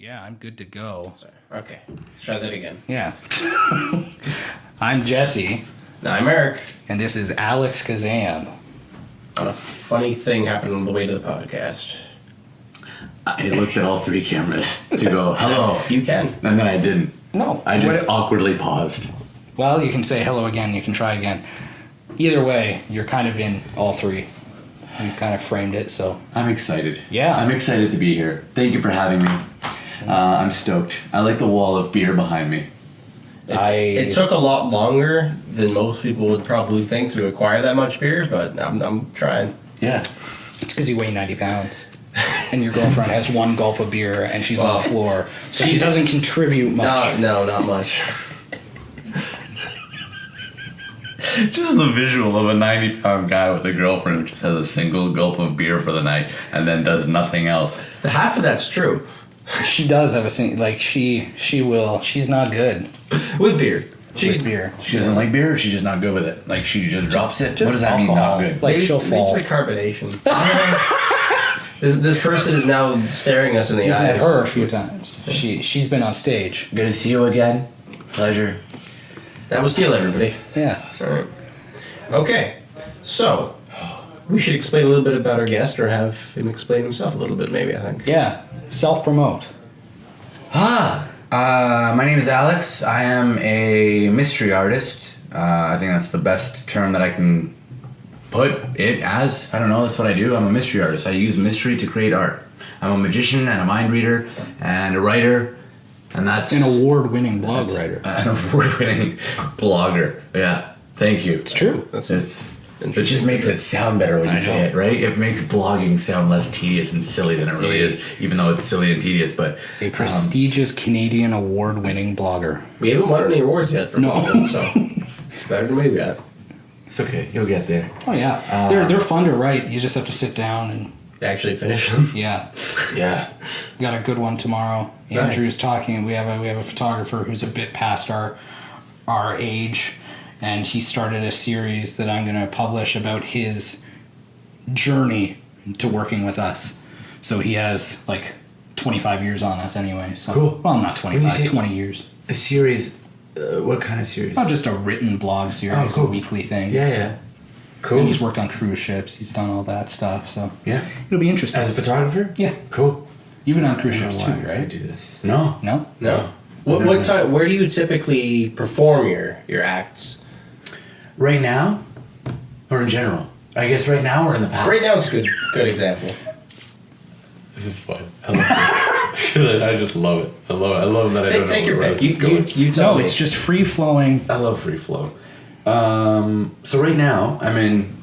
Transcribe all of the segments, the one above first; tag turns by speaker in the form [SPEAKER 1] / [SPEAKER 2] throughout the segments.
[SPEAKER 1] Yeah, I'm good to go.
[SPEAKER 2] Sorry. Okay, let's try that again.
[SPEAKER 1] Yeah. I'm Jesse.
[SPEAKER 2] No, I'm Eric.
[SPEAKER 1] And this is Alex Kazam.
[SPEAKER 2] A funny thing happened on the way to the podcast.
[SPEAKER 3] I looked at all three cameras to go, hello.
[SPEAKER 2] You can.
[SPEAKER 3] And then I didn't.
[SPEAKER 1] No.
[SPEAKER 3] I just awkwardly paused.
[SPEAKER 1] Well, you can say hello again. You can try again. Either way, you're kind of in all three. You've kind of framed it, so.
[SPEAKER 3] I'm excited.
[SPEAKER 1] Yeah.
[SPEAKER 3] I'm excited to be here. Thank you for having me. I'm stoked. I like the wall of beer behind me.
[SPEAKER 2] It took a lot longer than most people would probably think to acquire that much beer, but I'm trying.
[SPEAKER 3] Yeah.
[SPEAKER 1] It's because you weigh 90 pounds. And your girlfriend has one gulp of beer and she's on the floor. So she doesn't contribute much.
[SPEAKER 2] No, not much.
[SPEAKER 3] Just the visual of a 90-pound guy with a girlfriend who just has a single gulp of beer for the night and then does nothing else.
[SPEAKER 2] The half of that's true.
[SPEAKER 1] She does have she will. She's not good
[SPEAKER 2] With beer.
[SPEAKER 1] with beer.
[SPEAKER 3] She doesn't like beer, or she's just not good with it? Like, she just drops it? What does that mean, not good?
[SPEAKER 1] Like, she'll fall.
[SPEAKER 2] Maybe the carbonation. This person is now staring us in the
[SPEAKER 1] I've
[SPEAKER 2] eyes.
[SPEAKER 1] met her a few times. She's been on stage.
[SPEAKER 3] Good to see you again. Pleasure.
[SPEAKER 2] That was Steel, everybody.
[SPEAKER 1] Yeah.
[SPEAKER 2] All right. Okay, so we should explain a little bit about our guest, or have him explain himself a little bit, maybe, I think.
[SPEAKER 1] Yeah. Self-promote.
[SPEAKER 3] My name is Alex. I am a mystery artist. I think that's the best term that I can put it as. I don't know, that's what I do. I'm a mystery artist. I use mystery to create art. I'm a magician and a mind reader and a writer, and that's...
[SPEAKER 1] An award-winning blog writer.
[SPEAKER 3] An award-winning blogger. Yeah, thank you.
[SPEAKER 1] It's true.
[SPEAKER 3] It just makes it sound better when you say it, right? It makes blogging sound less tedious and silly than it really is, even though it's silly and tedious. But
[SPEAKER 1] A prestigious Canadian award-winning blogger.
[SPEAKER 2] We haven't won any awards yet for blogging, so it's better than we got.
[SPEAKER 3] it's okay, you'll get there.
[SPEAKER 1] Oh yeah, they're fun to write. You just have to sit down and
[SPEAKER 2] Actually finish them.
[SPEAKER 1] yeah.
[SPEAKER 3] Yeah.
[SPEAKER 1] We got a good one tomorrow.
[SPEAKER 2] Nice.
[SPEAKER 1] Andrew's talking. We have a photographer who's a bit past our age, and he started a series that I'm going to publish about his journey to working with us. So he has like 25 years on us anyway. So
[SPEAKER 3] Cool.
[SPEAKER 1] Well, not 25,
[SPEAKER 3] say-
[SPEAKER 1] 20 years.
[SPEAKER 3] A series, what kind of series?
[SPEAKER 1] Not just a written blog series,
[SPEAKER 3] Oh, cool.
[SPEAKER 1] a weekly thing.
[SPEAKER 3] Yeah,
[SPEAKER 1] so.
[SPEAKER 3] yeah. Cool.
[SPEAKER 1] And he's worked on cruise ships. He's done all that stuff. So
[SPEAKER 3] Yeah.
[SPEAKER 1] it'll be interesting.
[SPEAKER 3] As a photographer?
[SPEAKER 1] Yeah.
[SPEAKER 3] Cool.
[SPEAKER 1] You've been on cruise
[SPEAKER 3] I don't
[SPEAKER 1] ships
[SPEAKER 3] know
[SPEAKER 1] too,
[SPEAKER 3] why I
[SPEAKER 1] right?
[SPEAKER 3] do this. No.
[SPEAKER 1] No?
[SPEAKER 2] No. What time? Where do you typically perform your acts?
[SPEAKER 3] Right now? Or in general? I guess right now or in the past?
[SPEAKER 2] Right now is a good example.
[SPEAKER 3] This is fun. I love it. I just love it. I love that I don't
[SPEAKER 2] Take
[SPEAKER 3] know
[SPEAKER 2] your
[SPEAKER 3] where
[SPEAKER 2] pick.
[SPEAKER 3] this is going.
[SPEAKER 2] You tell
[SPEAKER 1] No,
[SPEAKER 2] me.
[SPEAKER 1] it's just free flowing.
[SPEAKER 3] I love free flow. So right now I'm in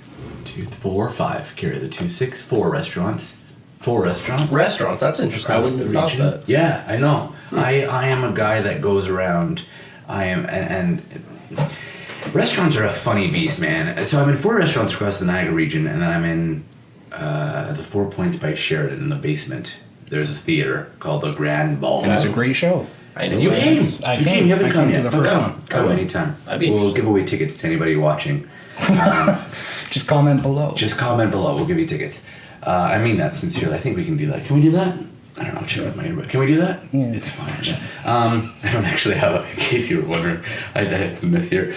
[SPEAKER 3] 2, 4, 5. Carry the 2, 6, 4 restaurants. 4 restaurants.
[SPEAKER 2] Restaurants. That's interesting. I
[SPEAKER 3] Across
[SPEAKER 2] wouldn't
[SPEAKER 3] the
[SPEAKER 2] have thought
[SPEAKER 3] region.
[SPEAKER 2] that.
[SPEAKER 3] Yeah, I know. I am a guy that goes around. I am and restaurants are a funny beast, man. So I'm in 4 restaurants across the Niagara region, and then I'm in the 4 Points by Sheridan in the basement. There's a theater called the Grand Ball.
[SPEAKER 1] And it's a great show.
[SPEAKER 2] I know
[SPEAKER 3] And you
[SPEAKER 2] where it
[SPEAKER 3] came.
[SPEAKER 2] is.
[SPEAKER 1] I
[SPEAKER 3] You
[SPEAKER 1] came.
[SPEAKER 3] came. You haven't
[SPEAKER 1] I
[SPEAKER 3] come
[SPEAKER 1] came
[SPEAKER 3] yet.
[SPEAKER 1] to the first
[SPEAKER 3] come.
[SPEAKER 1] one.
[SPEAKER 3] Come
[SPEAKER 2] will.
[SPEAKER 3] anytime.
[SPEAKER 2] I'd be
[SPEAKER 3] We'll
[SPEAKER 2] interested.
[SPEAKER 3] give away tickets to anybody watching.
[SPEAKER 1] Just comment below.
[SPEAKER 3] Just comment below. We'll give you tickets. I mean that sincerely. I think we can do that. Can we do that? I don't know. Check with my neighbor. Can we do that?
[SPEAKER 1] Yeah.
[SPEAKER 3] It's fine. I don't actually have, in case you were wondering, I had some this here.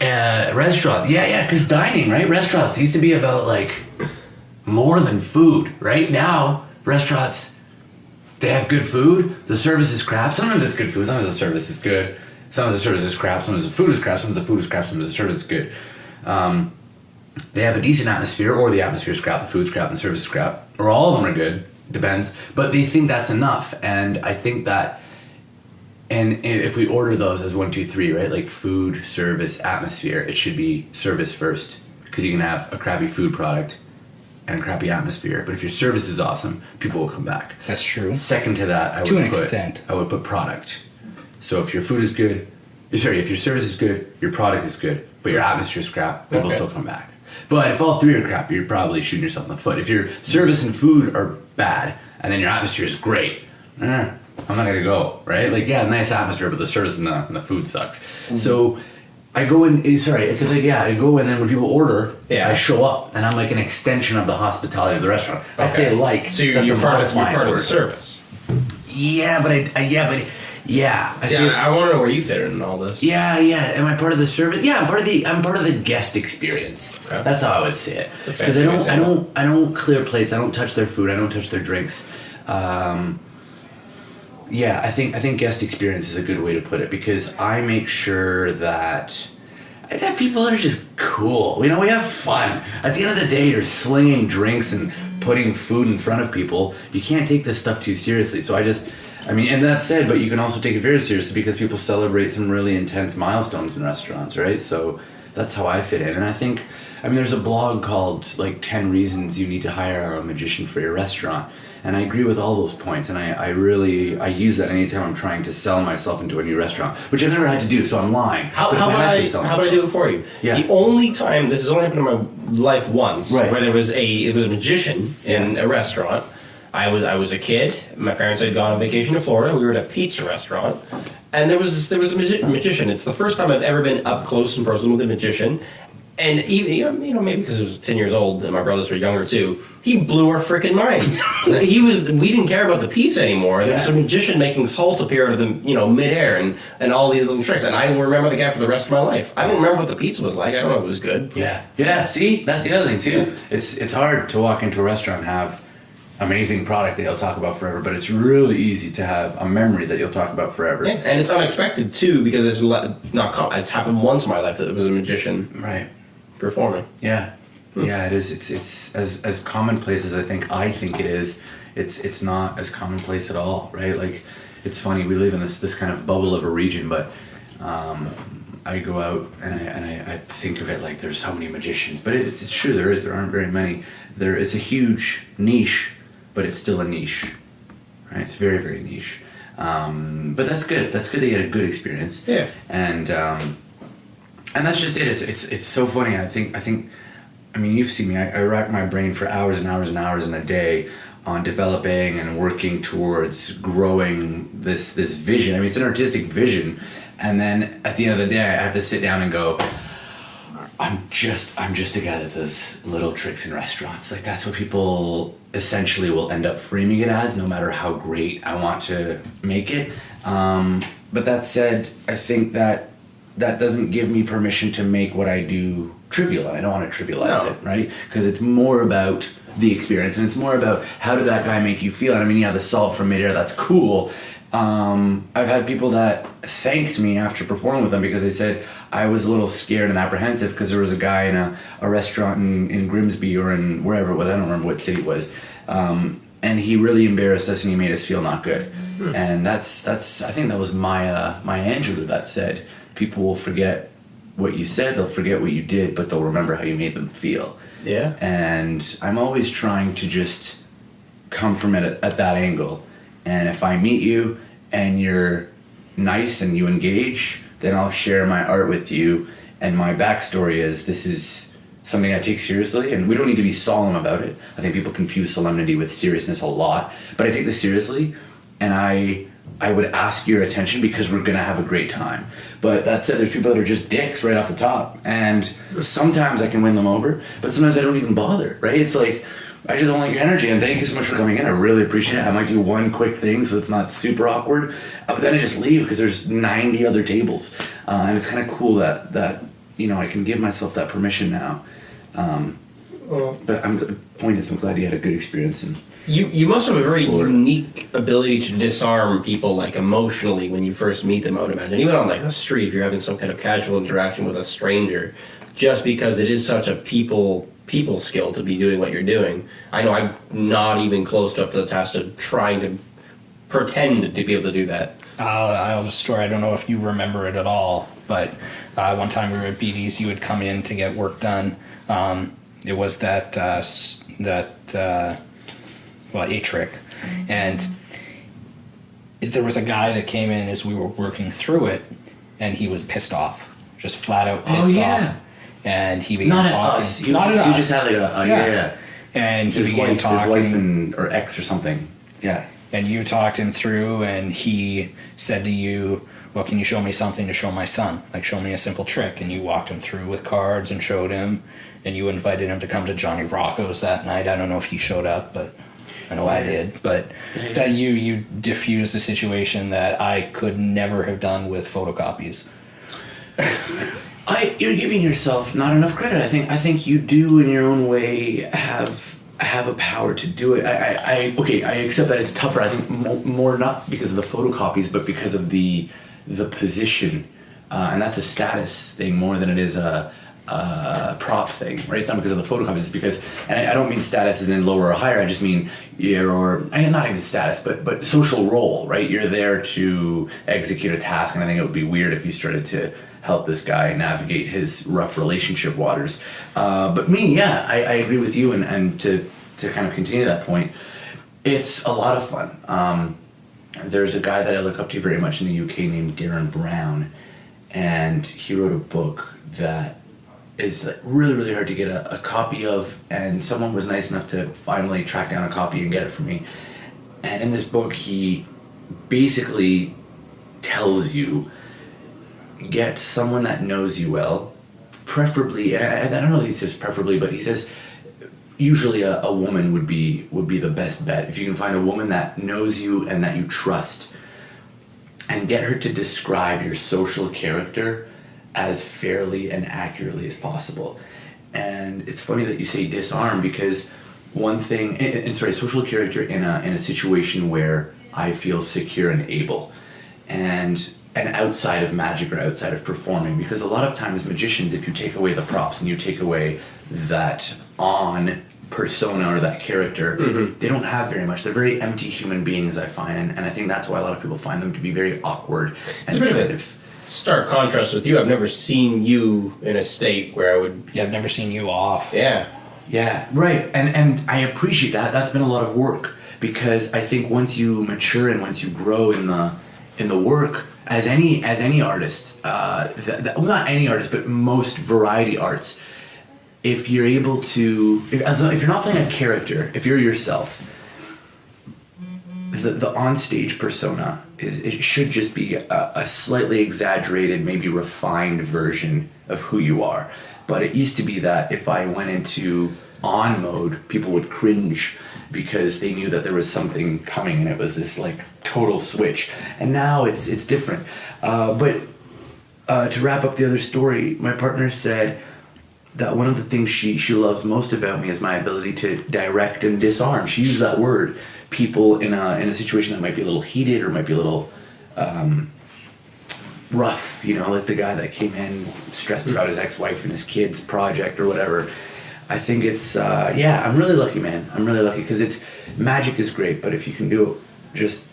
[SPEAKER 3] Restaurant. Yeah, because dining, right? Restaurants used to be about, like, more than food. Right now, restaurants, they have good food. The service is crap. Sometimes it's good food. Sometimes the service is good. Sometimes the service is crap. Sometimes the food is crap. Sometimes the food is crap. Sometimes the service is good. They have a decent atmosphere, or the atmosphere is crap, the food's crap, and the service is crap. Or all of them are good. Depends. But they think that's enough. And I think that, and if we order those as 1, 2, 3, right? Like food, service, atmosphere, it should be service first. Because you can have a crappy food product and a crappy atmosphere. But if your service is awesome, people will come back.
[SPEAKER 1] That's true.
[SPEAKER 3] Second to that, I
[SPEAKER 1] To
[SPEAKER 3] would
[SPEAKER 1] an
[SPEAKER 3] put
[SPEAKER 1] extent.
[SPEAKER 3] I would put product. So if your food is good, if your service is good, your product is good, but your atmosphere is crap, people
[SPEAKER 2] Okay.
[SPEAKER 3] still come back. But if all 3 are crap, you're probably shooting yourself in the foot. If your service and food are bad, and then your atmosphere is great, I'm not gonna go, right? Like, yeah, nice atmosphere, but the service and the food sucks.
[SPEAKER 2] Mm-hmm.
[SPEAKER 3] So I go in, because I go in, and when people order,
[SPEAKER 2] Yeah.
[SPEAKER 3] I show up, and I'm like an extension of the hospitality of the restaurant. I say like,
[SPEAKER 2] So
[SPEAKER 3] that's
[SPEAKER 2] you're
[SPEAKER 3] a
[SPEAKER 2] part of
[SPEAKER 3] modified
[SPEAKER 2] the
[SPEAKER 3] word.
[SPEAKER 2] service.
[SPEAKER 3] Yeah, but I see.
[SPEAKER 2] Yeah, I want to know where you fit in all this.
[SPEAKER 3] Yeah. Am I part of the service? Yeah, I'm part of the guest experience.
[SPEAKER 2] Okay.
[SPEAKER 3] That's how I would say it.
[SPEAKER 2] It's a
[SPEAKER 3] Because
[SPEAKER 2] fancy way to say
[SPEAKER 3] I don't clear plates. I don't touch their food. I don't touch their drinks. Yeah, I think guest experience is a good way to put it, because I make sure that I got people that are just cool. You know, we have fun. At the end of the day, you're slinging drinks and putting food in front of people. You can't take this stuff too seriously. So and that said, but you can also take it very seriously because people celebrate some really intense milestones in restaurants, right? So that's how I fit in. And I think, there's a blog called like 10 Reasons You Need to Hire a Magician for Your Restaurant. And I agree with all those points, and I use that anytime I'm trying to sell myself into a new restaurant, which I've never had to do, so I'm lying.
[SPEAKER 2] How would I do it for you?
[SPEAKER 3] Yeah.
[SPEAKER 2] The only time, this has only happened in my life once,
[SPEAKER 3] right,
[SPEAKER 2] where it was a magician in a restaurant. I was a kid. My parents had gone on vacation to Florida. We were at a pizza restaurant, and there was a magician. It's the first time I've ever been up close and personal with a magician. And even, maybe because I was 10 years old and my brothers were younger too, he blew our freaking minds. We didn't care about the pizza anymore. There was a magician making salt appear out of the, midair and all these little tricks. And I will remember the guy for the rest of my life. I don't remember what the pizza was like. I don't know if it was good.
[SPEAKER 3] Yeah. See, that's the other thing too. It's hard to walk into a restaurant and have amazing product that you'll talk about forever, but it's really easy to have a memory that you'll talk about forever.
[SPEAKER 2] Yeah, and it's unexpected too, because it's happened once in my life that it was a magician.
[SPEAKER 3] Right.
[SPEAKER 2] Performing.
[SPEAKER 3] Yeah. Yeah, it is. It's as commonplace as I think it is. It's not as commonplace at all, right? Like, it's funny, we live in this kind of bubble of a region, but I go out and I think of it like there's so many magicians, but it's true, there aren't very many. It's a huge niche, but it's still a niche, right? It's very, very niche. But that's good. That's good that you had a good experience.
[SPEAKER 2] Yeah.
[SPEAKER 3] And that's just it. It's so funny. I think. You've seen me. I rack my brain for hours and hours and hours in a day on developing and working towards growing this vision. It's an artistic vision, and then at the end of the day, I have to sit down and go, I'm just a guy that does little tricks in restaurants. Like, that's what people essentially will end up framing it as, no matter how great I want to make it. But that said, I think that doesn't give me permission to make what I do trivial, and I don't want to trivialize it, right? Because it's more about the experience, and it's more about how did that guy make you feel. And the salt from midair, that's cool. I've had people that thanked me after performing with them because they said I was a little scared and apprehensive because there was a guy in a restaurant in Grimsby or in wherever it was, I don't remember what city it was, and he really embarrassed us and he made us feel not good. And that's I think that was Maya Angelou that said, people will forget what you said, they'll forget what you did, but they'll remember how you made them feel.
[SPEAKER 2] Yeah.
[SPEAKER 3] And I'm always trying to just come from it at that angle. And if I meet you and you're nice and you engage, then I'll share my art with you. And my backstory is, this is something I take seriously, and we don't need to be solemn about it. I think people confuse solemnity with seriousness a lot, but I take this seriously, and I would ask your attention because we're gonna have a great time. But that said, there's people that are just dicks right off the top, and sometimes I can win them over, but sometimes I don't even bother, right? It's like, I just don't like your energy, and thank you so much for coming in. I really appreciate it. I might do one quick thing so it's not super awkward, but then I just leave because there's 90 other tables, and it's kind of cool that I can give myself that permission now. But the point is, I'm glad you had a good experience. And
[SPEAKER 2] you must have a very unique ability to disarm people, like, emotionally when you first meet them, I would imagine. Even on, like, the street, if you're having some kind of casual interaction with a stranger, just because it is such a people skill to be doing what you're doing. I know I'm not even close up to the task of trying to pretend to be able to do that.
[SPEAKER 1] I have a story. I don't know if you remember it at all, but one time we were at BD's, you had come in to get work done. It was that a trick, and there was a guy that came in as we were working through it, and he was pissed off, just flat out pissed off. And he began talking.
[SPEAKER 3] Not at us.
[SPEAKER 1] Not at us.
[SPEAKER 3] You just had like a yeah.
[SPEAKER 1] And he began talking.
[SPEAKER 3] His wife or ex or something. Yeah.
[SPEAKER 1] And you talked him through, and he said to you, well, can you show me something to show my son? Like, show me a simple trick. And you walked him through with cards and showed him, and you invited him to come to Johnny Rocco's that night. I don't know if he showed up, but... I know I did, but that you diffused a situation that I could never have done with photocopies.
[SPEAKER 3] You're giving yourself not enough credit. I think you do in your own way have a power to do it. I accept that it's tougher. I think more not because of the photocopies, but because of the position, and that's a status thing more than it is a prop thing, right? It's not because of the photocopies. It's because, and I don't mean status as in lower or higher. I just mean not even status, but social role, right? You're there to execute a task, and I think it would be weird if you started to help this guy navigate his rough relationship waters. But me, yeah, I agree with you, and to kind of continue that point, it's a lot of fun. There's a guy that I look up to very much in the UK named Darren Brown, and he wrote a book that is like really, really hard to get a copy of, and someone was nice enough to finally track down a copy and get it for me. And in this book, he basically tells you, get someone that knows you well, preferably, and I don't know if he says preferably, but he says usually a woman would be the best bet. If you can find a woman that knows you and that you trust, and get her to describe your social character as fairly and accurately as possible. And it's funny that you say disarm, because one thing, and sorry, social character in a situation where I feel secure and able, and outside of magic or outside of performing, because a lot of times magicians, if you take away the props and you take away that on persona or that character, they don't have very much. They're very empty human beings, I find, and I think that's why a lot of people find them to be very awkward and repetitive.
[SPEAKER 2] Stark contrast with you. I've never seen you in a state where I would...
[SPEAKER 1] Yeah, I've never seen you off.
[SPEAKER 2] Yeah,
[SPEAKER 3] right, and I appreciate that. That's been a lot of work, because I think once you mature and once you grow in the work, as any artist, well, not any artist, but most variety arts, if you're able to, if you're not playing a character, if you're yourself, the onstage persona it should just be a slightly exaggerated, maybe refined version of who you are. But it used to be that if I went into on mode, people would cringe because they knew that there was something coming, and it was this like total switch. And now it's different. But to wrap up the other story, my partner said that one of the things she loves most about me is my ability to direct and disarm. She used that word. People in a situation that might be a little heated or might be a little rough, like the guy that came in stressed about his ex-wife and his kids' project or whatever. I think it's I'm really lucky, man. I'm really lucky, because magic is great, but if you can do it just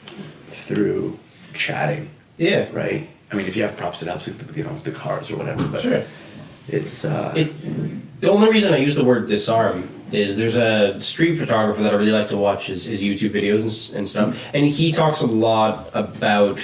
[SPEAKER 3] through chatting, right? I mean, if you have props, it helps with the cars or whatever. But
[SPEAKER 2] sure.
[SPEAKER 3] It's
[SPEAKER 2] the only reason I use the word disarm is there's a street photographer that I really like to watch his YouTube videos and stuff, and he talks a lot about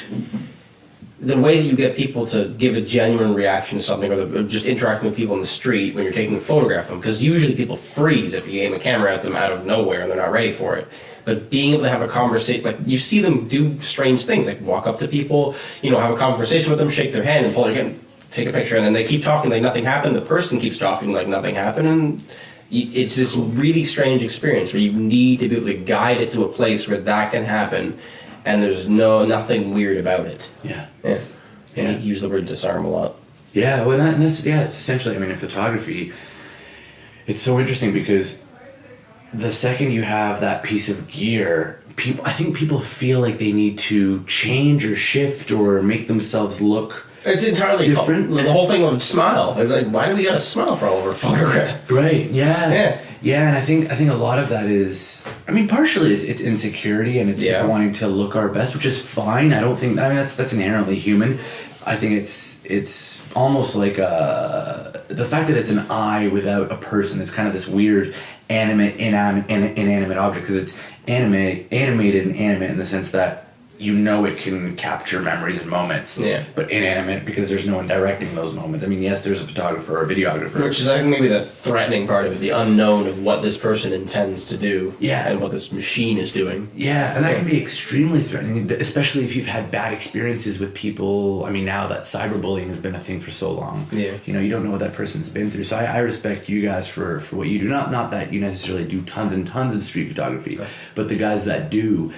[SPEAKER 2] the way that you get people to give a genuine reaction to something, or just interacting with people in the street when you're taking a photograph of them, because usually people freeze if you aim a camera at them out of nowhere and they're not ready for it. But being able to have a conversation, like you see them do strange things, like walk up to people, have a conversation with them, shake their hand, and pull their hand, take a picture, and then they keep talking like nothing happened. The person keeps talking like nothing happened, and it's this really strange experience where you need to be able to guide it to a place where that can happen, and there's nothing weird about it.
[SPEAKER 3] Yeah.
[SPEAKER 2] And he used the word disarm a lot.
[SPEAKER 3] Yeah, well, it's essentially, I mean, in photography, it's so interesting because the second you have that piece of gear, I think people feel like they need to change or shift or make themselves look
[SPEAKER 2] It's entirely
[SPEAKER 3] different.
[SPEAKER 2] The whole thing of smile. It's like, why do we gotta smile for all of our photographs?
[SPEAKER 3] Right. Yeah. And I think a lot of that is, I mean, partially it's insecurity and it's wanting to look our best, which is fine. That's inherently human. I think it's almost like the fact that it's an eye without a person. It's kind of this weird inanimate object, because it's animated and animate in the sense that you know it can capture memories and moments.
[SPEAKER 2] Yeah.
[SPEAKER 3] But inanimate because there's no one directing those moments. I mean, yes, there's a photographer or a videographer.
[SPEAKER 2] Which is, I think, maybe the threatening part of it, the unknown of what this person intends to do.
[SPEAKER 3] Yeah.
[SPEAKER 2] And what this machine is doing.
[SPEAKER 3] Yeah, and that can be extremely threatening, especially if you've had bad experiences with people. I mean, now that cyberbullying has been a thing for so long.
[SPEAKER 2] Yeah.
[SPEAKER 3] You know, you don't know what that person's been through. So I respect you guys for what you do. Not that you necessarily do tons and tons of street photography, but the guys that do.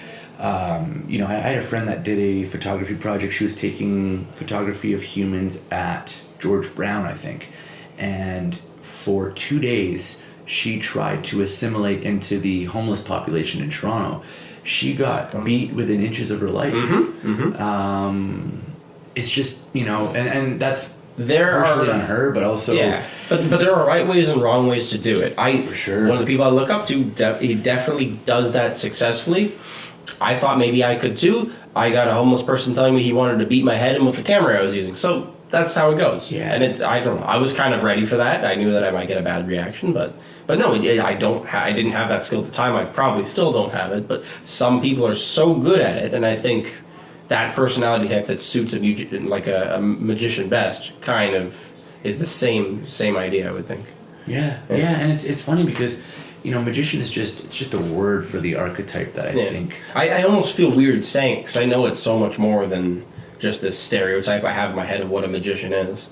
[SPEAKER 3] You know, I had a friend that did a photography project. She was taking photography of humans at George Brown, I think. And for 2 days, she tried to assimilate into the homeless population in Toronto. She got beat within inches of her life. It's just, you know, and that's partially on her, but also...
[SPEAKER 2] Yeah, but there are right ways and wrong ways to do it.
[SPEAKER 3] For sure.
[SPEAKER 2] One of the people I look up to, he definitely does that successfully. I thought maybe I could too. I got a homeless person telling me he wanted to beat my head in with the camera I was using. So that's how it goes.
[SPEAKER 3] Yeah.
[SPEAKER 2] And I don't know. I was kind of ready for that. I knew that I might get a bad reaction, but no, I didn't have that skill at the time. I probably still don't have it, but some people are so good at it, and I think that personality type that suits a magician best kind of is the same idea, I would think.
[SPEAKER 3] Yeah, and it's funny because, you know, magician is just a word for the archetype that I think.
[SPEAKER 2] I almost feel weird saying it because I know it's so much more than just this stereotype I have in my head of what a magician is.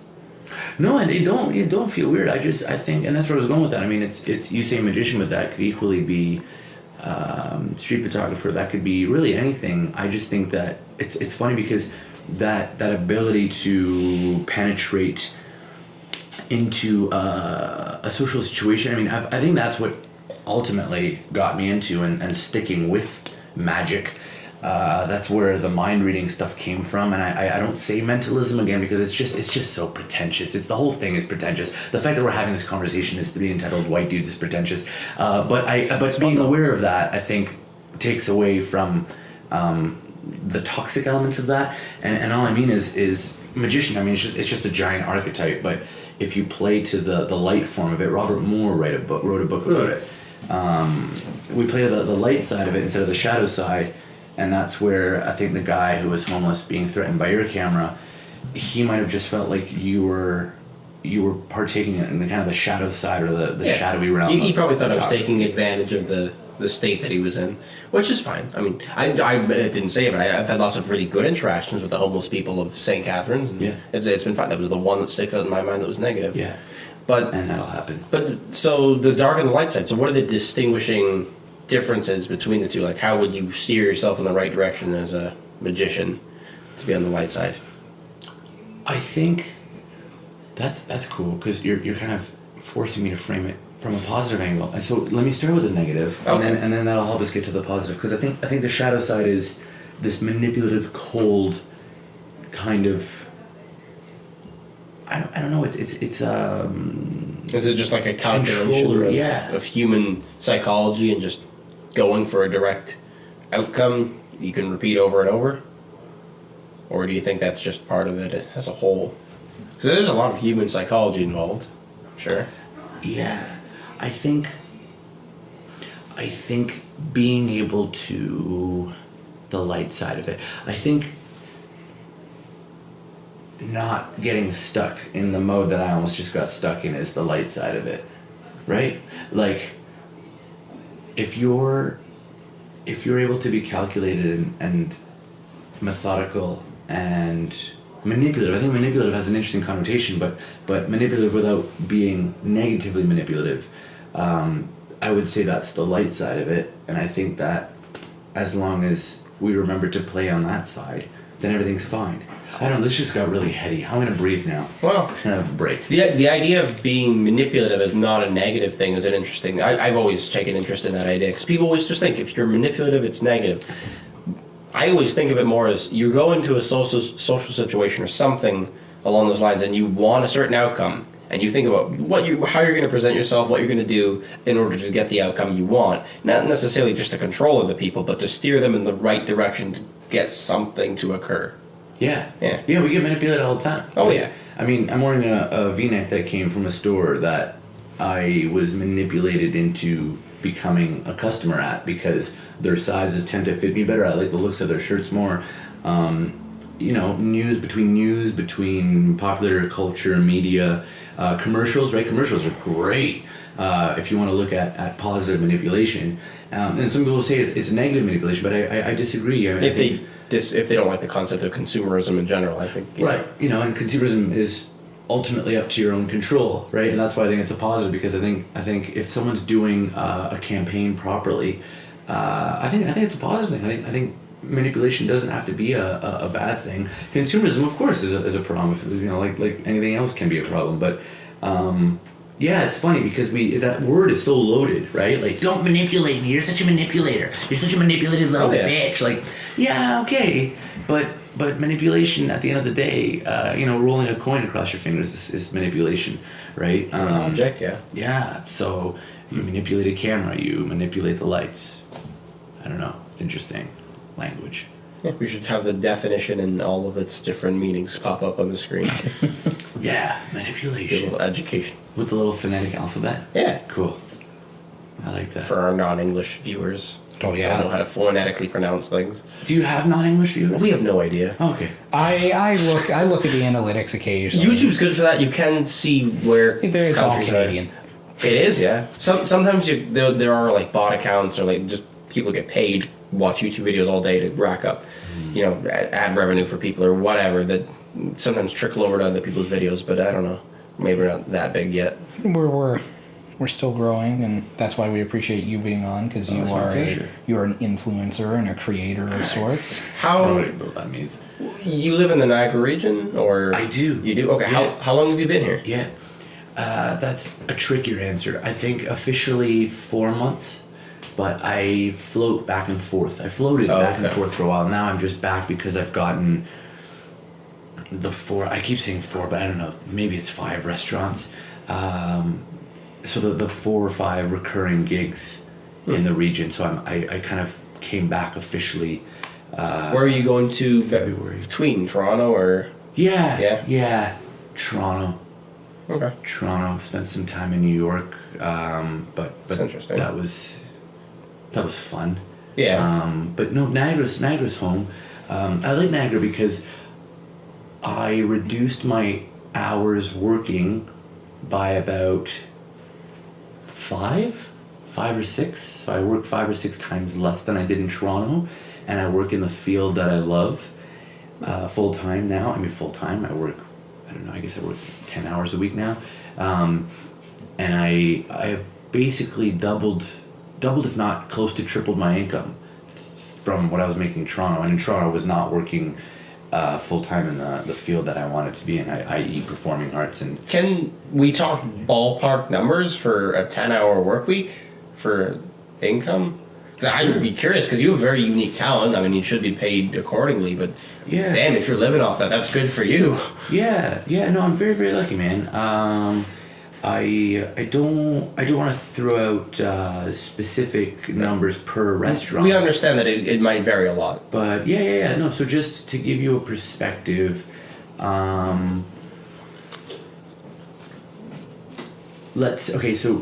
[SPEAKER 3] No, and you don't feel weird. I think, and that's where I was going with that. I mean, it's you say magician, but that could equally be street photographer. That could be really anything. I just think that it's funny because that ability to penetrate into a social situation. I mean, I think that's what ultimately got me into and sticking with magic. That's where the mind reading stuff came from, and I don't say mentalism again because it's just so pretentious. The whole thing is pretentious. The fact that we're having this conversation is to be entitled "White Dudes" is pretentious. But being aware of that, I think, takes away from the toxic elements of that. And all I mean is magician. I mean, it's just a giant archetype. But if you play to the light form of it, Robert Moore wrote a book about it. We play the light side of it instead of the shadow side. And that's where I think the guy who was homeless being threatened by your camera, he might have just felt like you were partaking in the kind of the shadow side or the shadowy realm.
[SPEAKER 2] He probably thought I was taking advantage of the state that he was in, which is fine. I mean, I didn't say it, but I've had lots of really good interactions with the homeless people of St. Catharines. And it's been fun. That was the one that sticks out in my mind that was negative.
[SPEAKER 3] Yeah.
[SPEAKER 2] And
[SPEAKER 3] that'll happen.
[SPEAKER 2] But so the dark and the light side. So what are the distinguishing differences between the two? Like, how would you steer yourself in the right direction as a magician to be on the light side?
[SPEAKER 3] I think that's cool because you're kind of forcing me to frame it from a positive angle. And so let me start with the negative,
[SPEAKER 2] okay.
[SPEAKER 3] and then that'll help us get to the positive. Because I think the shadow side is this manipulative, cold kind of. I don't know. It's Is
[SPEAKER 2] it just like a calculation of human psychology and just going for a direct outcome you can repeat over and over? Or do you think that's just part of it as a whole? Because there's a lot of human psychology involved, I'm sure.
[SPEAKER 3] Yeah. I think being able to... the light side of it. I think not getting stuck in the mode that I almost just got stuck in is the light side of it, right? Like, if you're able to be calculated and methodical and manipulative. I think manipulative has an interesting connotation, but manipulative without being negatively manipulative. I would say that's the light side of it, and I think that as long as we remember to play on that side, then everything's fine. I don't know, this just got really heady. I'm gonna breathe now.
[SPEAKER 2] Well,
[SPEAKER 3] I'm gonna have a break.
[SPEAKER 2] The idea of being manipulative as not a negative thing is an interesting. I've always taken interest in that idea because people always just think if you're manipulative, it's negative. I always think of it more as you go into a social situation or something along those lines, and you want a certain outcome, and you think about how you're going to present yourself, what you're going to do in order to get the outcome you want. Not necessarily just to control other people, but to steer them in the right direction to get something to occur.
[SPEAKER 3] Yeah, we get manipulated all the time.
[SPEAKER 2] Oh yeah.
[SPEAKER 3] I mean, I'm wearing a V-neck that came from a store that I was manipulated into becoming a customer at, because their sizes tend to fit me better. I like the looks of their shirts more. News between popular culture, media, commercials, right? Commercials are great if you want to look at positive manipulation. And some people say it's negative manipulation, but I disagree.
[SPEAKER 2] If they don't like the concept of consumerism in general, I think.
[SPEAKER 3] Right. And consumerism is ultimately up to your own control, right? And that's why I think it's a positive, because I think if someone's doing a campaign properly, I think it's a positive thing. I think manipulation doesn't have to be a bad thing. Consumerism, of course, is a problem. Like anything else can be a problem. But yeah, it's funny because that word is so loaded, right? Like, don't manipulate me. You're such a manipulator. You're such a manipulative little bitch. Like, yeah, okay, but manipulation at the end of the day, rolling a coin across your fingers is manipulation, right?
[SPEAKER 2] Object, yeah.
[SPEAKER 3] Yeah. So you manipulate a camera. You manipulate the lights. I don't know. It's interesting. Language.
[SPEAKER 2] Yeah, we should have the definition and all of its different meanings pop up on the screen.
[SPEAKER 3] Yeah,
[SPEAKER 2] A
[SPEAKER 3] manipulation.
[SPEAKER 2] little education.
[SPEAKER 3] With the little phonetic alphabet?
[SPEAKER 2] Yeah.
[SPEAKER 3] Cool. I like that.
[SPEAKER 2] For our non-English viewers.
[SPEAKER 1] Oh yeah.
[SPEAKER 2] Don't know how to phonetically pronounce things.
[SPEAKER 3] Do you have non-English viewers?
[SPEAKER 2] We have no idea.
[SPEAKER 3] Okay.
[SPEAKER 1] I look at the analytics occasionally.
[SPEAKER 2] YouTube's good for that. You can see where
[SPEAKER 1] It's all
[SPEAKER 2] countries are.
[SPEAKER 1] Canadian.
[SPEAKER 2] It is, yeah. Sometimes there are like bot accounts, or like just people get paid watch YouTube videos all day to rack up, ad revenue for people or whatever that sometimes trickle over to other people's videos. But I don't know, maybe we're not that big yet.
[SPEAKER 1] We're still growing, and that's why we appreciate you being on, because
[SPEAKER 3] Oh,
[SPEAKER 1] you're an influencer and a creator of sorts.
[SPEAKER 3] I don't
[SPEAKER 2] How
[SPEAKER 3] even know what that means.
[SPEAKER 2] you live in the Niagara region, or
[SPEAKER 3] I do.
[SPEAKER 2] You do? Okay.
[SPEAKER 3] Yeah.
[SPEAKER 2] How long have you been here?
[SPEAKER 3] Yeah. That's a trickier answer. I think officially 4 months, but I float back and forth. I floated back and forth for a while. Now I'm just back because I've gotten the 4. I keep saying 4, but I don't know. Maybe it's 5 restaurants. So the 4 or 5 recurring gigs in the region. So I kind of came back officially.
[SPEAKER 2] Where are you going to?
[SPEAKER 3] February.
[SPEAKER 2] Between Toronto or?
[SPEAKER 3] Yeah. Toronto.
[SPEAKER 2] Okay.
[SPEAKER 3] Toronto. Spent some time in New York. But
[SPEAKER 2] That's interesting.
[SPEAKER 3] that was fun.
[SPEAKER 2] Yeah.
[SPEAKER 3] But no, Niagara's home. I like Niagara because I reduced my hours working by about 5 or 6. So I work 5 or 6 times less than I did in Toronto, and I work in the field that I love full time now. I mean, full time. I work, I don't know, I guess I work 10 hours a week now, and I basically doubled if not close to tripled my income from what I was making in Toronto. And in Toronto, I was not working full time in the field that I wanted to be in, i.e. performing arts. And
[SPEAKER 2] Can we talk ballpark numbers for a 10-hour work week for income? Because I'd be curious, because you have very unique talent. I mean, you should be paid accordingly, but
[SPEAKER 3] yeah,
[SPEAKER 2] damn, if you're living off that, that's good for you.
[SPEAKER 3] yeah. No, I'm very, very lucky, man. I don't want to throw out specific numbers per restaurant.
[SPEAKER 2] We understand that it might vary a lot.
[SPEAKER 3] But yeah. No, so just to give you a perspective, so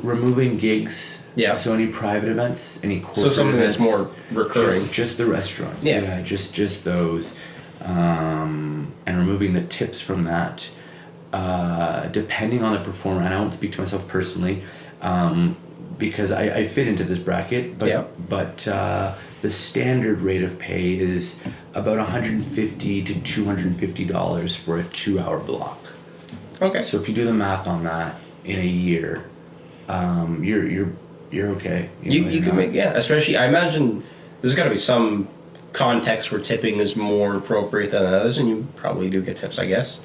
[SPEAKER 3] removing gigs.
[SPEAKER 2] Yeah.
[SPEAKER 3] So any private events, any corporate
[SPEAKER 2] So something
[SPEAKER 3] events,
[SPEAKER 2] that's more recurring.
[SPEAKER 3] Just the restaurants.
[SPEAKER 2] Yeah.
[SPEAKER 3] Just those. And removing the tips from that. Depending on the performer, and I won't speak to myself personally, because I fit into this bracket, but the standard rate of pay is about $150 to $250 for a 2-hour block.
[SPEAKER 2] Okay.
[SPEAKER 3] So if you do the math on that in a year, you're okay.
[SPEAKER 2] You can make, especially, I imagine there's got to be some context where tipping is more appropriate than others, and you probably do get tips, I guess.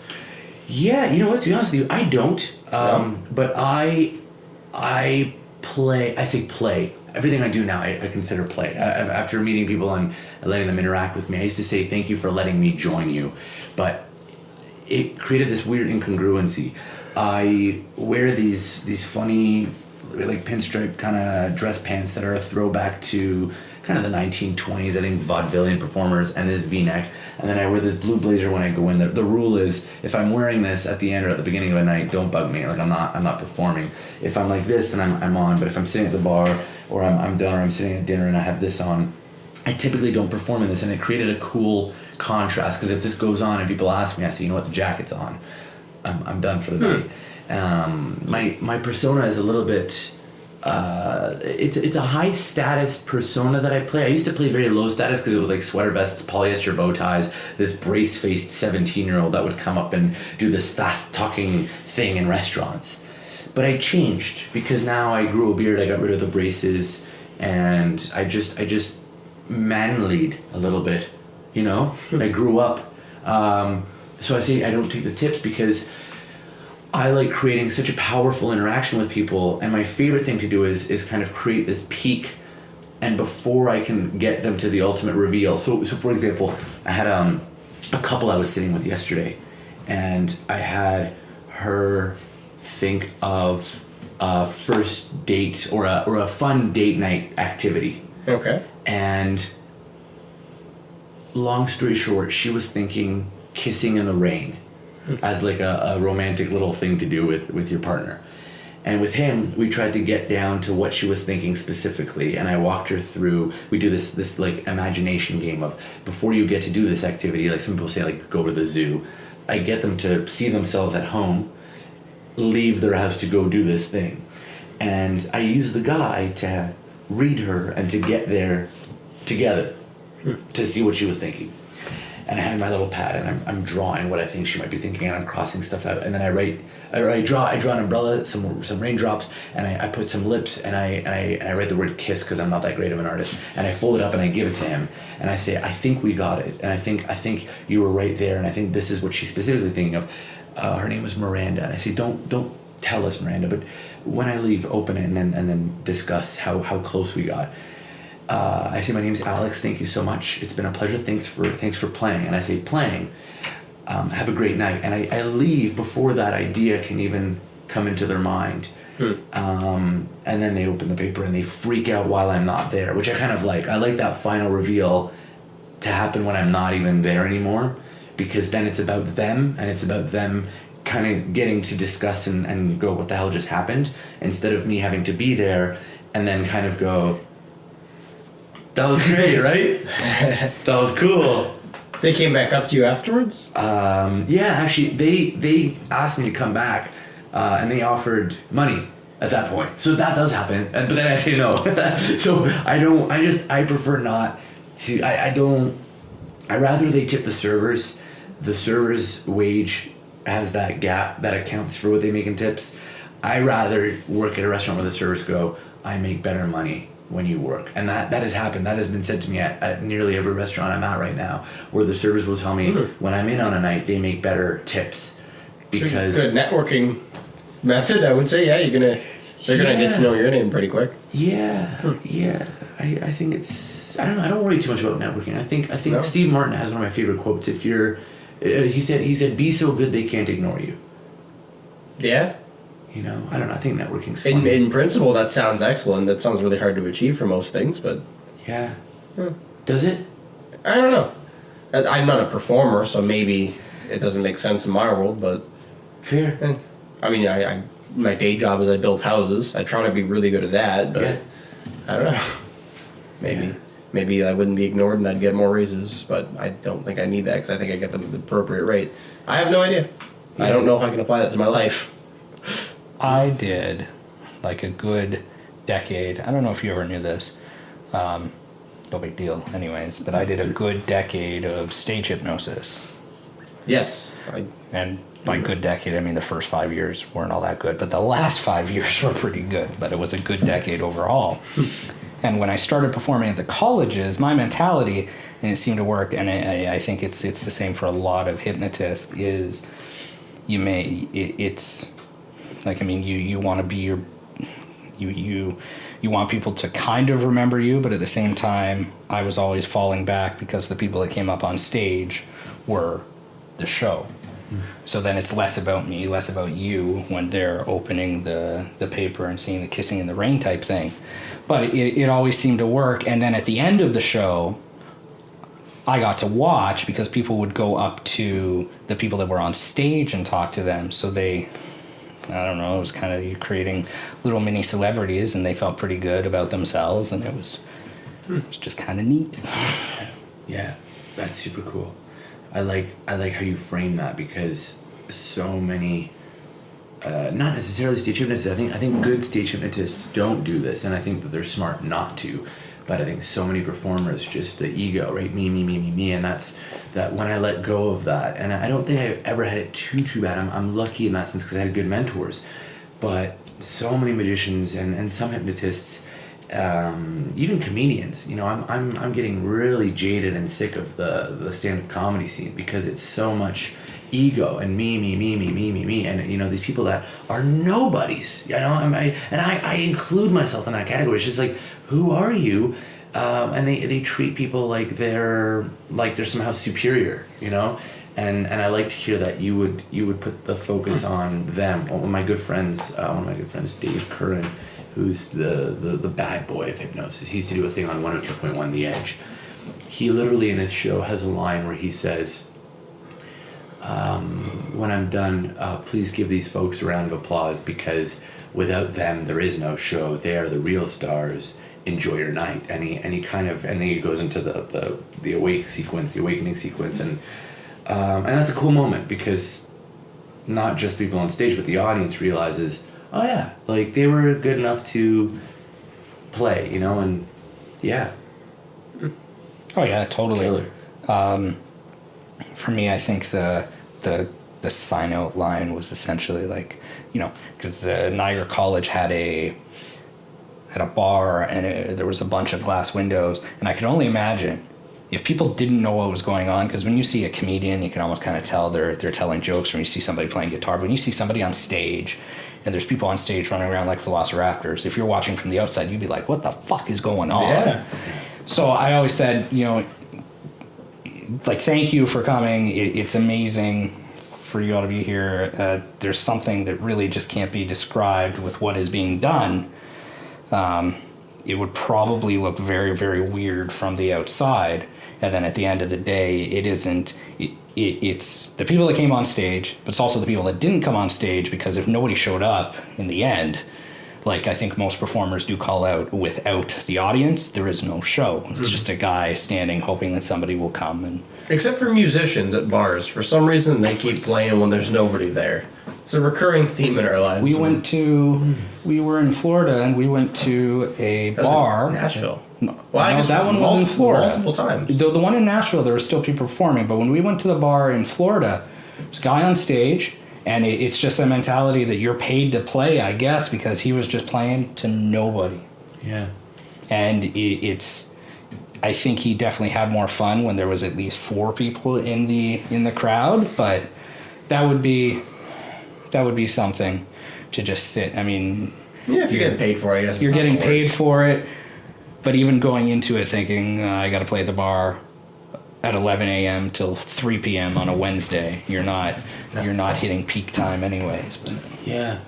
[SPEAKER 3] Yeah, you know what? To be honest with you, I don't.
[SPEAKER 2] No.
[SPEAKER 3] But I play. I say play. Everything I do now, I consider play. After meeting people and letting them interact with me, I used to say thank you for letting me join you, but it created this weird incongruency. I wear these funny, like pinstripe kind of dress pants that are a throwback to kind of the 1920s, I think, vaudevillian performers, and this V-neck. And then I wear this blue blazer when I go in. The rule is, if I'm wearing this at the end or at the beginning of a night, don't bug me. Like, I'm not performing. If I'm like this, then I'm on. But if I'm sitting at the bar, or I'm done, or I'm sitting at dinner and I have this on, I typically don't perform in this. And it created a cool contrast, because if this goes on and people ask me, I say, you know what, the jacket's on. I'm done for the night. My persona is a little bit... it's a high status persona that I play. I used to play very low status because it was like sweater vests, polyester bow ties, this brace faced 17-year-old that would come up and do this fast talking thing in restaurants. But I changed because now I grew a beard, I got rid of the braces, and I just manlied a little bit, you know? I grew up. So I say I don't take the tips because I like creating such a powerful interaction with people, and my favorite thing to do is kind of create this peak, and before I can get them to the ultimate reveal. So for example, I had a couple I was sitting with yesterday, and I had her think of a first date or a fun date night activity.
[SPEAKER 2] Okay.
[SPEAKER 3] And long story short, she was thinking kissing in the rain as like a romantic little thing to do with your partner. And with him, we tried to get down to what she was thinking specifically, and I walked her through. We do this like imagination game of, before you get to do this activity, like some people say, like, go to the zoo. I get them to see themselves at home, leave their house to go do this thing. And I use the guy to read her and to get there together to see what she was thinking. And I had my little pad, and I'm drawing what I think she might be thinking, and I'm crossing stuff out. And then I draw an umbrella, some raindrops, and I put some lips, and I write the word kiss because I'm not that great of an artist. And I fold it up and I give it to him, and I say, I think we got it, and I think you were right there, and I think this is what she's specifically thinking of. Her name was Miranda, and I say, don't tell us, Miranda, but when I leave, open it and then discuss how close we got. I say, my name's Alex, thank you so much. It's been a pleasure. Thanks for playing. And I say, playing. Have a great night. And I leave before that idea can even come into their mind. And then they open the paper and they freak out while I'm not there, which I kind of like. I like that final reveal to happen when I'm not even there anymore, because then it's about them, and it's about them kind of getting to discuss and go, what the hell just happened? Instead of me having to be there and then kind of go, that was great, right? That was cool.
[SPEAKER 2] They came back up to you afterwards?
[SPEAKER 3] Yeah, actually, they asked me to come back, and they offered money at that point. So that does happen, but then I say no. So I prefer not to. I rather they tip the servers. The servers' wage has that gap that accounts for what they make in tips. I rather work at a restaurant where the servers go, I make better money when you work. And that has happened. That has been said to me at nearly every restaurant I'm at right now, where the servers will tell me when I'm in on a night, they make better tips. Because
[SPEAKER 2] it's a good networking method, I would say. Yeah, they're gonna get to know your name pretty quick.
[SPEAKER 3] Yeah. I think it's, I don't worry too much about networking. I think
[SPEAKER 2] No?
[SPEAKER 3] Steve Martin has one of my favorite quotes. If you're, he said, be so good they can't ignore you.
[SPEAKER 2] Yeah.
[SPEAKER 3] You know, I don't know. I think networking's fun.
[SPEAKER 2] In principle, that sounds excellent. That sounds really hard to achieve for most things, but
[SPEAKER 3] Yeah. Does it?
[SPEAKER 2] I don't know. I'm not a performer, so maybe it doesn't make sense in my world, but
[SPEAKER 3] Fair.
[SPEAKER 2] I mean, I my day job is I build houses. I try to be really good at that, but
[SPEAKER 3] Yeah.
[SPEAKER 2] I don't know. Maybe I wouldn't be ignored and I'd get more raises, but I don't think I need that because I think I get the appropriate rate. I have no idea. I don't know if I can apply that to my life.
[SPEAKER 1] I did like a good decade. I don't know if you ever knew this. No big deal anyways, but I did a good decade of stage hypnosis.
[SPEAKER 2] Yes.
[SPEAKER 1] And by good decade, I mean the first 5 years weren't all that good, but the last 5 years were pretty good, but it was a good decade overall. And when I started performing at the colleges, my mentality, and it seemed to work, and I think it's the same for a lot of hypnotists, is it's like, I mean, you want to be you want people to kind of remember you, but at the same time, I was always falling back because the people that came up on stage were the show. So then it's less about me, less about you when they're opening the paper and seeing the kissing in the rain type thing. But it always seemed to work. And then at the end of the show, I got to watch because people would go up to the people that were on stage and talk to them. So I don't know, it was kind of you creating little mini celebrities, and they felt pretty good about themselves, and it was just kind of neat.
[SPEAKER 3] Yeah, that's super cool. I like how you frame that, because so many, not necessarily stage hypnotists. I think good stage hypnotists don't do this, and I think that they're smart not to. But I think so many performers, just the ego, right? Me, and that's that. When I let go of that, and I don't think I ever had it too bad. I'm lucky in that sense because I had good mentors. But so many magicians and some hypnotists, even comedians, you know, I'm getting really jaded and sick of the stand-up comedy scene, because it's so much ego and me, and you know, these people that are nobodies, you know, I include myself in that category. It's just like, who are you? And they treat people like they're somehow superior, you know. And I like to hear that you would put the focus on them. One of my good friends, Dave Curran, who's the bad boy of hypnosis. He used to do a thing on 102.1 The Edge. He literally in his show has a line where he says, when I'm done, please give these folks a round of applause, because without them there is no show. They are the real stars. Enjoy your night. And then he goes into the awakening sequence, and that's a cool moment, because not just people on stage, but the audience realizes, oh yeah, like they were good enough to play, you know. And yeah.
[SPEAKER 1] Oh yeah, totally.
[SPEAKER 3] Killer.
[SPEAKER 1] For me, I think the sign out line was essentially like, you know, because Niagara College had a bar, and there was a bunch of glass windows, and I could only imagine if people didn't know what was going on, because when you see a comedian, you can almost kind of tell they're telling jokes. When you see somebody playing guitar, but when you see somebody on stage, and there's people on stage running around like velociraptors, if you're watching from the outside, you'd be like, what the fuck is going on?
[SPEAKER 2] Yeah.
[SPEAKER 1] So I always said, you know, like, thank you for coming. It's amazing for you all to be here. There's something that really just can't be described with what is being done. It would probably look very, very weird from the outside. And then at the end of the day, it isn't. It's the people that came on stage, but it's also the people that didn't come on stage, because if nobody showed up in the end, like I think most performers do call out, without the audience, there is no show. It's just a guy standing hoping that somebody will come. And
[SPEAKER 2] Except for musicians at bars. For some reason, they keep playing when there's nobody there. It's a recurring theme in our lives.
[SPEAKER 1] we were in Florida, and we went to a
[SPEAKER 2] That was
[SPEAKER 1] bar.
[SPEAKER 2] in Nashville.
[SPEAKER 1] No,
[SPEAKER 2] Well, I guess
[SPEAKER 1] that one was in Florida.
[SPEAKER 2] Multiple times.
[SPEAKER 1] The one in Nashville, there were still people performing, but when we went to the bar in Florida, there's a guy on stage, and it's just a mentality that you're paid to play, I guess, because he was just playing to nobody.
[SPEAKER 3] Yeah.
[SPEAKER 1] And I think he definitely had more fun when there was at least 4 people in the crowd, but that would be something to just sit. I mean,
[SPEAKER 2] Yeah, if you get paid for it, I guess.
[SPEAKER 1] you're getting paid for it, but even going into it thinking, I got to play at the bar at 11 a.m. till 3 p.m. on a Wednesday, you're not hitting peak time anyways. But
[SPEAKER 3] Yeah.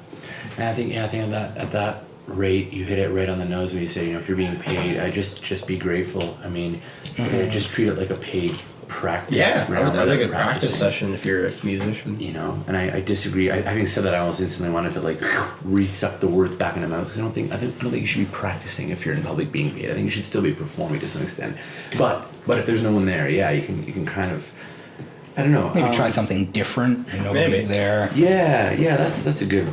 [SPEAKER 3] And I think at that rate, you hit it right on the nose when you say, you know, if you're being paid, I just be grateful. I mean, just treat it like a paid practice.
[SPEAKER 2] Yeah, I would like a practice
[SPEAKER 3] practicing.
[SPEAKER 2] session if you're a musician.
[SPEAKER 3] You know, and I disagree. Having said that, I almost instantly wanted to like re-suck the words back in the mouth, because I don't think you should be practicing if you're in public being paid. I think you should still be performing to some extent. But if there's no one there, yeah, you can kind of, I don't know,
[SPEAKER 1] maybe try something different. And nobody's
[SPEAKER 2] maybe.
[SPEAKER 1] there.
[SPEAKER 3] Yeah, that's a good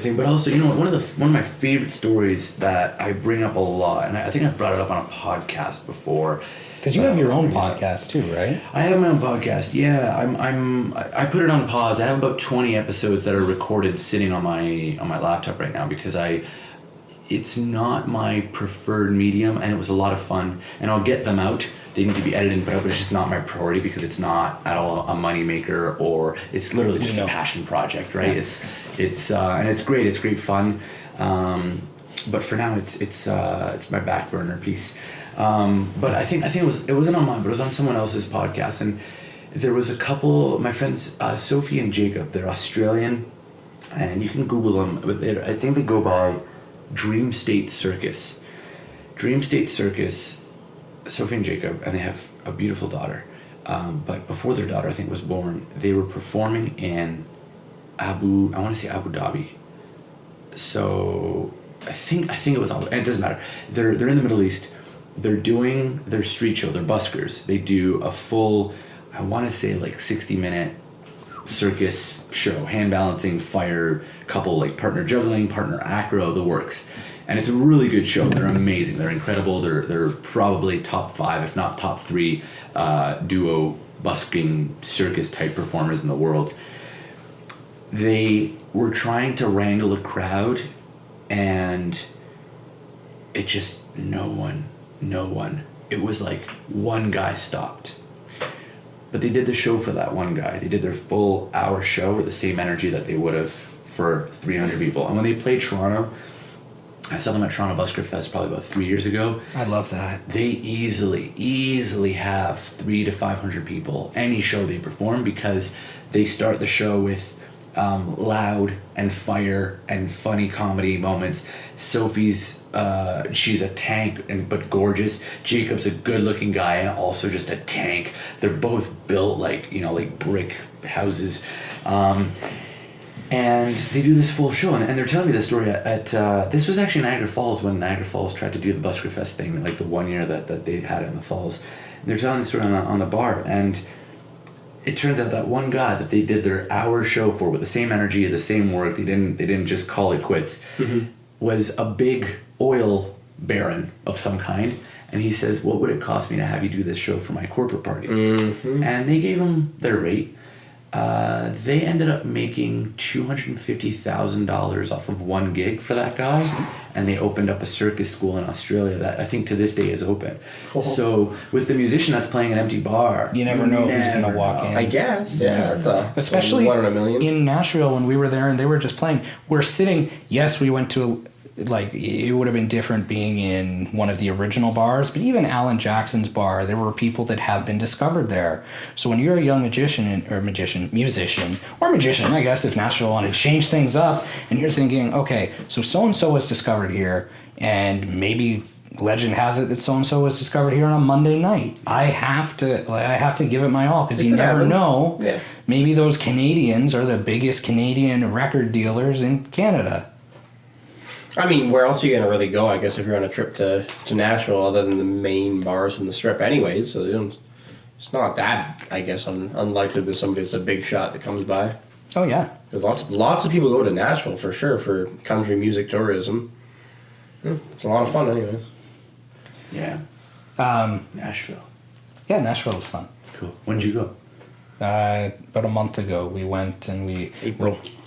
[SPEAKER 3] thing. But also, you know, one of my favorite stories that I bring up a lot, and I think I've brought it up on a podcast before.
[SPEAKER 1] Because you have your own podcast too, right?
[SPEAKER 3] I have my own podcast. Yeah, I put it on pause. I have about 20 episodes that are recorded sitting on my laptop right now, because it's not my preferred medium, and it was a lot of fun, and I'll get them out. They need to be edited and put out, but it's just not my priority, because it's not at all a money maker, or it's literally just a passion project, right?
[SPEAKER 1] Yeah.
[SPEAKER 3] It's and it's great. It's great fun. But for now, it's my back burner piece. But I think it wasn't on mine, but it was on someone else's podcast, and there was a couple, my friends, Sophie and Jacob, they're Australian, and you can Google them, but I think they go by Dream State Circus. Dream State Circus, Sophie and Jacob, and they have a beautiful daughter. But before their daughter, I think, was born, they were performing in I want to say Abu Dhabi. So I think it was Abu, and it doesn't matter. They're in the Middle East. They're doing their street show. They're buskers. They do a full, I want to say like 60-minute circus show, hand balancing, fire, couple like partner juggling, partner acro, the works. And it's a really good show. They're amazing. They're incredible. They're probably top 5, if not top 3, duo busking circus type performers in the world. They were trying to wrangle a crowd, and it just no one. It was like one guy stopped. But they did the show for that one guy. They did their full hour show with the same energy that they would have for 300 people. And when they played Toronto, I saw them at Toronto Busker Fest probably about 3 years ago.
[SPEAKER 1] I love that.
[SPEAKER 3] They easily have 300 to 500 people any show they perform, because they start the show with loud and fire and funny comedy moments. Sophie's she's a tank but gorgeous. Jacob's a good-looking guy and also just a tank. They're both built like brick houses. And they do this full show, and they're telling me the story at this was actually Niagara Falls, when Niagara Falls tried to do the Busker Fest thing, like the one year that they had it in the falls. And they're telling the story on the bar, and it turns out that one guy that they did their hour show for with the same energy, the same work, they didn't just call it quits, was a big oil baron of some kind. And he says, what would it cost me to have you do this show for my corporate party? And they gave him their rate. They ended up making $250,000 off of one gig for that guy, and they opened up a circus school in Australia that I think to this day is open. So with the musician that's playing an empty bar,
[SPEAKER 1] You never know who's going to walk in.
[SPEAKER 2] I guess, yeah. That's
[SPEAKER 1] Especially
[SPEAKER 2] 1 in a million.
[SPEAKER 1] in Nashville when we were there and they were just playing. We're sitting, yes, we went to, like, it would have been different being in one of the original bars, but even Alan Jackson's bar, there were people that have been discovered there. So when you're a young musician, I guess, if Nashville wanted to change things up, and you're thinking, okay, so so-and-so was discovered here, and maybe legend has it that so-and-so was discovered here on a Monday night. I have to give it my all, because you never know.
[SPEAKER 2] Yeah.
[SPEAKER 1] Maybe those Canadians are the biggest Canadian record dealers in Canada.
[SPEAKER 2] I mean, where else are you going to really go, I guess, if you're on a trip to Nashville, other than the main bars in the Strip anyways, so it's not that, I guess, unlikely that somebody that's a big shot that comes by.
[SPEAKER 1] Oh, yeah.
[SPEAKER 2] Because lots of people go to Nashville, for sure, for country music tourism. It's a lot of fun anyways.
[SPEAKER 3] Yeah. Nashville.
[SPEAKER 1] Yeah, Nashville was fun.
[SPEAKER 3] Cool. When did you go?
[SPEAKER 1] About a month ago, we went and we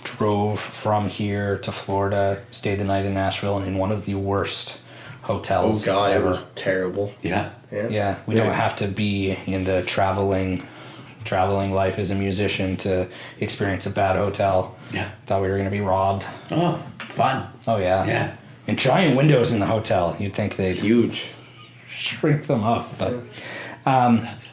[SPEAKER 1] drove from here to Florida, stayed the night in Nashville, and in one of the worst hotels.
[SPEAKER 2] Oh God,
[SPEAKER 1] ever.
[SPEAKER 2] it was terrible.
[SPEAKER 3] Yeah.
[SPEAKER 1] Yeah, we don't have to be in the traveling life as a musician to experience a bad hotel.
[SPEAKER 3] Yeah.
[SPEAKER 1] Thought we were going to be robbed.
[SPEAKER 3] Oh, fun.
[SPEAKER 1] Oh, yeah.
[SPEAKER 3] Yeah.
[SPEAKER 1] And giant windows in the hotel. You'd think they'd
[SPEAKER 2] Huge.
[SPEAKER 1] shrink them up, but...
[SPEAKER 3] That's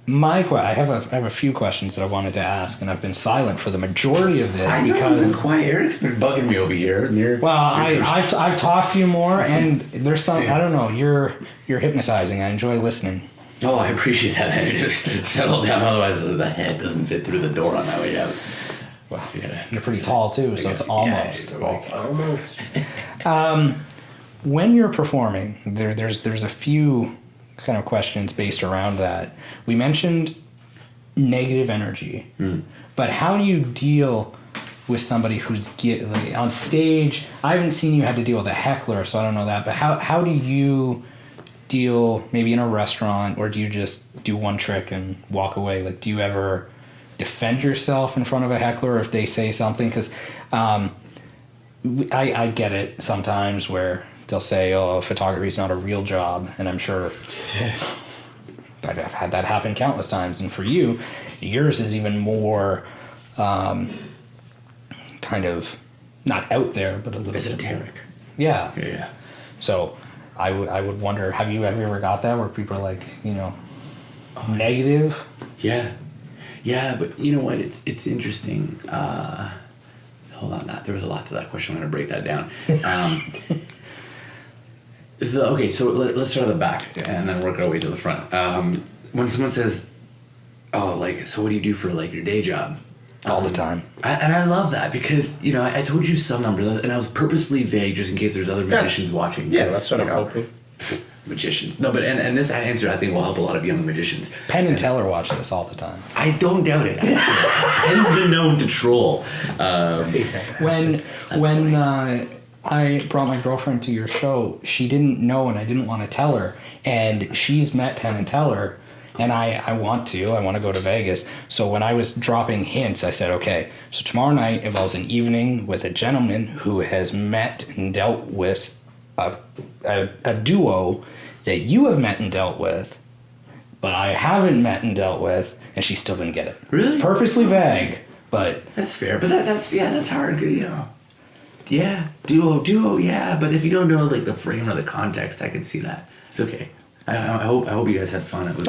[SPEAKER 1] I have a few questions that I wanted to ask, and I've been silent for the majority of this
[SPEAKER 3] I know,
[SPEAKER 1] because
[SPEAKER 3] you've been quiet. Eric's been bugging me over here. And you're,
[SPEAKER 1] I've talked to you more, and there's some I don't know. You're hypnotizing. I enjoy listening.
[SPEAKER 3] Oh, I appreciate that. I just settle down, otherwise the head doesn't fit through the door on that way out.
[SPEAKER 1] Well, you're pretty tall too, so it's almost
[SPEAKER 2] Almost.
[SPEAKER 1] when you're performing. There's a few kind of questions based around that. We mentioned negative energy, but how do you deal with somebody who's on stage? I haven't seen you had to deal with a heckler, so I don't know that, but how do you deal maybe in a restaurant, or do you just do one trick and walk away? Like, do you ever defend yourself in front of a heckler if they say something? Because I get it sometimes where they'll say, oh, photography is not a real job. And I'm sure I've had that happen countless times. And for you, yours is even more kind of not out there, but a little
[SPEAKER 3] esoteric.
[SPEAKER 1] Yeah.
[SPEAKER 3] Yeah.
[SPEAKER 1] So I would wonder, have you ever got that where people are like, negative.
[SPEAKER 3] Yeah, but you know what? It's interesting. Hold on, there was a lot to that question. I'm going to break that down. Okay, so let's start at the back and then work our way to the front. When someone says, "Oh, like, so what do you do for like your day job?"
[SPEAKER 1] All the time.
[SPEAKER 3] And I love that because, you know, I told you some numbers and I was purposefully vague just in case there's other magicians watching.
[SPEAKER 2] Yeah, that's what I'm hoping.
[SPEAKER 3] Magicians. No, but and this answer I think will help a lot of young magicians.
[SPEAKER 1] Penn and Teller watch this all the time.
[SPEAKER 3] I don't doubt it. Penn's been known to troll.
[SPEAKER 1] When I brought my girlfriend to your show, she didn't know and I didn't want to tell her. And she's met Penn and Teller. And I want to go to Vegas. So when I was dropping hints, I said, okay, so tomorrow night involves an evening with a gentleman who has met and dealt with a duo that you have met and dealt with, but I haven't met and dealt with, and she still didn't get it.
[SPEAKER 3] Really?
[SPEAKER 1] It's purposely vague, but...
[SPEAKER 3] That's fair, but that's hard, you know. Yeah, duo, yeah, but if you don't know, like, the frame or the context, I can see that. It's okay. I hope you guys had fun. It
[SPEAKER 1] was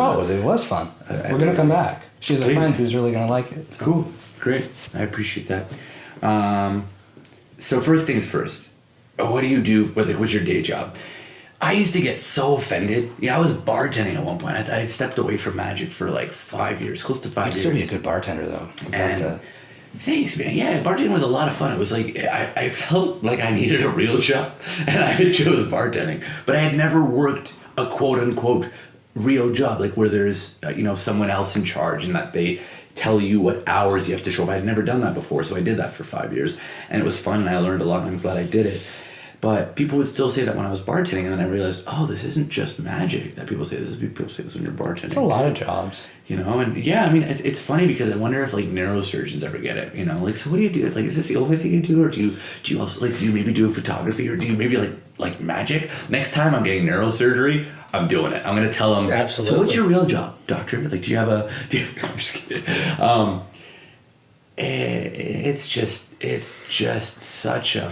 [SPEAKER 1] fun. We're gonna come back. She has a friend who's really gonna like it. So.
[SPEAKER 3] Cool, great. I appreciate that. So first things first. What do you do with your day job? I used to get so offended. Yeah, I was bartending at one point. I stepped away from magic for like 5 years, close to 5 years.
[SPEAKER 1] You'd still be a good bartender though.
[SPEAKER 3] And thanks, man. Yeah, bartending was a lot of fun. It was like I felt like I needed a real job, and I had chose bartending, but I had never worked a quote unquote real job, like where there's someone else in charge and that they tell you what hours you have to show up. I had never done that before, so I did that for 5 years, and it was fun, and I learned a lot, and I'm glad I did it. But people would still say that when I was bartending, and then I realized, oh, this isn't just magic that people say this. People say this when you're bartending. It's
[SPEAKER 1] a lot of jobs.
[SPEAKER 3] And yeah, I mean, it's funny because I wonder if like neurosurgeons ever get it. Like, so what do you do? Like, is this the only thing you do, or do you also do you maybe do photography, or do you maybe like magic? Next time I'm getting neurosurgery, I'm doing it. I'm gonna tell them.
[SPEAKER 2] Absolutely.
[SPEAKER 3] So what's your real job, doctor? Like, do you have a? I'm just kidding. It's just such a.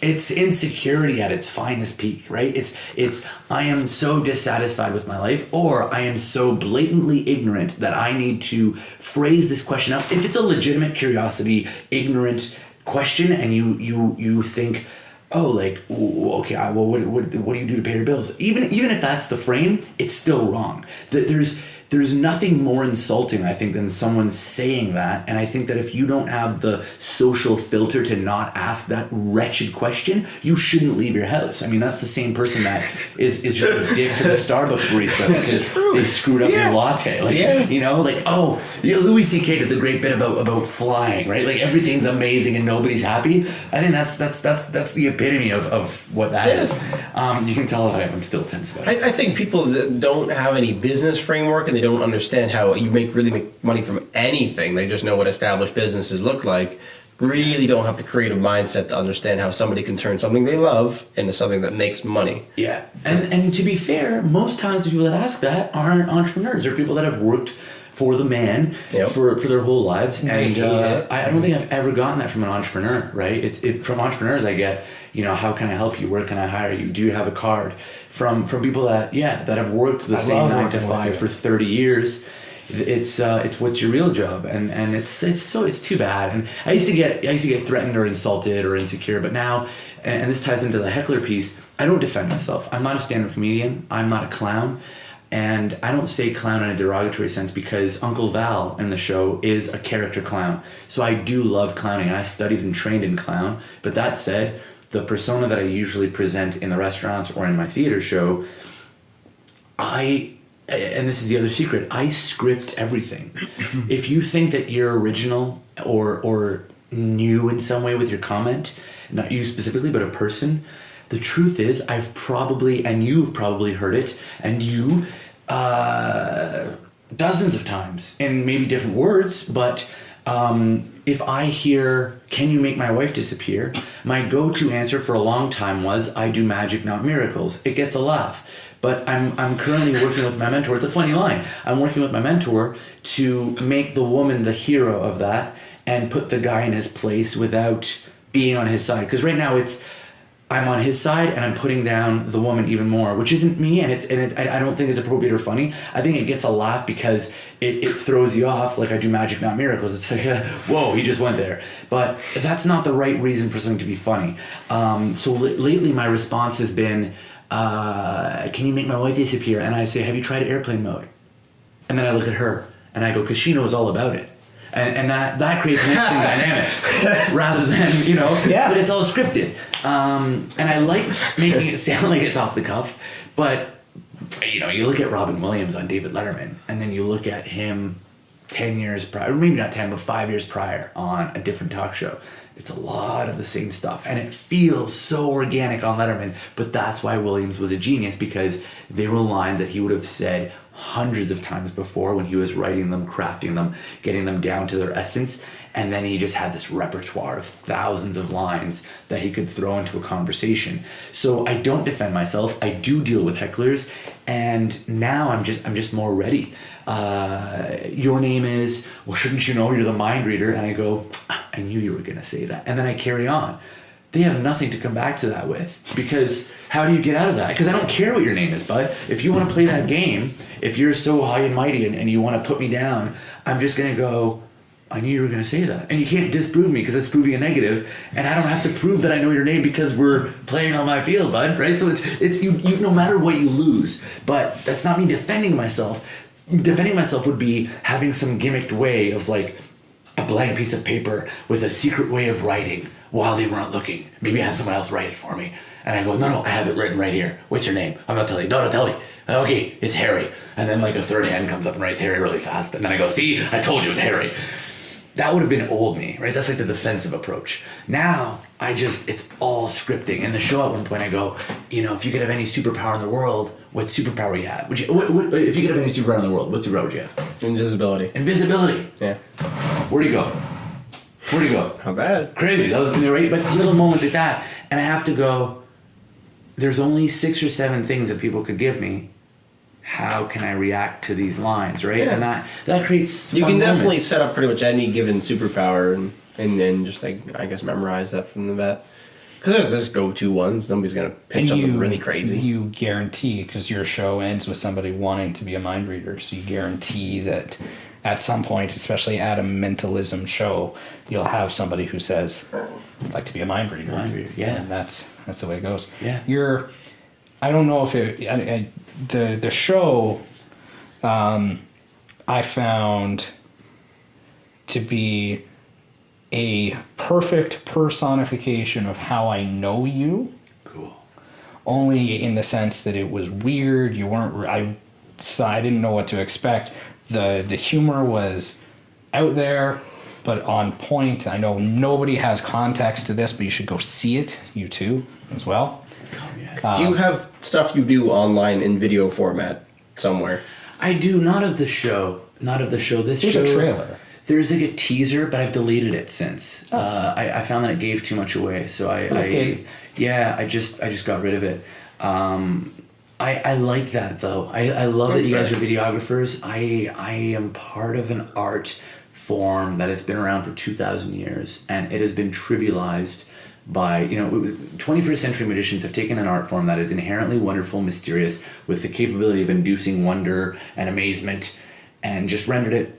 [SPEAKER 3] It's insecurity at its finest peak, right? It's I am so dissatisfied with my life, or I am so blatantly ignorant that I need to phrase this question up. If it's a legitimate curiosity, ignorant question, and you think, oh, like, okay, well, what do you do to pay your bills? Even if that's the frame, it's still wrong. There's nothing more insulting, I think, than someone saying that. And I think that if you don't have the social filter to not ask that wretched question, you shouldn't leave your house. I mean, that's the same person that is just a dick to the Starbucks barista because they screwed up your latte. Louis C.K. did the great bit about flying, right? Like, everything's amazing and nobody's happy. I think that's the epitome of what that is. You can tell that I'm still tense about it.
[SPEAKER 2] I think people that don't have any business framework and they don't understand how you really make money from anything, they just know what established businesses look like, really don't have the creative mindset to understand how somebody can turn something they love into something that makes money.
[SPEAKER 3] Yeah, and to be fair, most times the people that ask that aren't entrepreneurs. They're people that have worked for the man for their whole lives, and I don't think I've ever gotten that from an entrepreneur, right? From entrepreneurs I get, how can I help you? Where can I hire you? Do you have a card? From people that have worked the same 9 to 5 for 30 years. It's what's your real job, and it's too bad. And I used to get threatened or insulted or insecure, but now, and this ties into the heckler piece, I don't defend myself. I'm not a stand-up comedian. I'm not a clown. And I don't say clown in a derogatory sense because Uncle Val in the show is a character clown. So I do love clowning. I studied and trained in clown. But that said, the persona that I usually present in the restaurants or in my theater show, and this is the other secret, I script everything. If you think that you're original or new in some way with your comment, not you specifically, but a person, the truth is, you've probably heard it, and you, dozens of times, in maybe different words, but if I hear, can you make my wife disappear? My go-to answer for a long time was, I do magic, not miracles. It gets a laugh. But I'm currently working with my mentor. It's a funny line. I'm working with my mentor to make the woman the hero of that and put the guy in his place without being on his side. Because right now I'm on his side and I'm putting down the woman even more, which isn't me, and I don't think it's appropriate or funny. I think it gets a laugh because it throws you off, like I do magic, not miracles. It's like, whoa, he just went there. But that's not the right reason for something to be funny. So lately my response has been, can you make my wife disappear? And I say, have you tried airplane mode? And then I look at her and I go, because she knows all about it. And that creates an interesting dynamic rather than, but it's all scripted. And I like making it sound like it's off the cuff, but, you look at Robin Williams on David Letterman, and then you look at him 10 years prior, or maybe not 10, but 5 years prior on a different talk show. It's a lot of the same stuff, and it feels so organic on Letterman, but that's why Williams was a genius, because they were lines that he would have said hundreds of times before when he was writing them, crafting them, getting them down to their essence, and then he just had this repertoire of thousands of lines that he could throw into a conversation. So I don't defend myself. I do deal with hecklers, and now I'm just more ready. Your name is, well, shouldn't you know you're the mind reader? And I go, I knew you were gonna say that, and then I carry on. They have nothing to come back to that with, because how do you get out of that? Because I don't care what your name is, bud. If you want to play that game, if you're so high and mighty and you want to put me down, I'm just going to go, I knew you were going to say that. And you can't disprove me because that's proving a negative, and I don't have to prove that I know your name because we're playing on my field, bud, right? So it's you no matter what you lose, but that's not me defending myself. Defending myself would be having some gimmicked way of like a blank piece of paper with a secret way of writing while they weren't looking. Maybe have someone else write it for me. And I go, no, I have it written right here. What's your name? I'm not telling you. No, don't tell me. Okay, it's Harry. And then like a third hand comes up and writes Harry really fast. And then I go, see, I told you it's Harry. That would have been old me, right? That's like the defensive approach. Now, it's all scripting. In the show at one point I go, if you could have any superpower in the world, what superpower you have? If you could have any superpower in the world, what superpower would you have?
[SPEAKER 2] Invisibility.
[SPEAKER 3] Invisibility.
[SPEAKER 2] Yeah.
[SPEAKER 3] Where'd you go?
[SPEAKER 2] How bad?
[SPEAKER 3] Crazy. That was right, but little moments like that, and I have to go, there's only 6 or 7 things that people could give me. How can I react to these lines, right?
[SPEAKER 2] Yeah.
[SPEAKER 3] And that creates
[SPEAKER 2] You
[SPEAKER 3] fun
[SPEAKER 2] can definitely
[SPEAKER 3] moments.
[SPEAKER 2] set up pretty much any given superpower and then just like, I guess, memorize that from the bat. Because there's go-to ones. Nobody's going to pitch something really crazy.
[SPEAKER 1] You guarantee, because your show ends with somebody wanting to be a mind reader, so you guarantee that at some point, especially at a mentalism show, you'll have somebody who says, I'd like to be a mind reader.
[SPEAKER 3] Mind reader, yeah.
[SPEAKER 1] And that's the way it goes.
[SPEAKER 3] Yeah.
[SPEAKER 1] I don't know if the show I found to be a perfect personification of how I know you.
[SPEAKER 3] Cool.
[SPEAKER 1] Only in the sense that it was weird. You weren't. I didn't know what to expect. The humor was out there, but on point. I know nobody has context to this, but you should go see it. You too, as well.
[SPEAKER 2] Do you have stuff you do online in video format somewhere?
[SPEAKER 3] I do, not of the show. This
[SPEAKER 1] There's
[SPEAKER 3] show.
[SPEAKER 1] a trailer.
[SPEAKER 3] There's like a teaser, but I've deleted it since. I found that it gave too much away, so I just got rid of it. I like that though. I love that you guys are videographers. I am part of an art form that has been around for 2,000 years, and it has been trivialized by 21st century magicians have taken an art form that is inherently wonderful, mysterious, with the capability of inducing wonder and amazement, and just rendered it.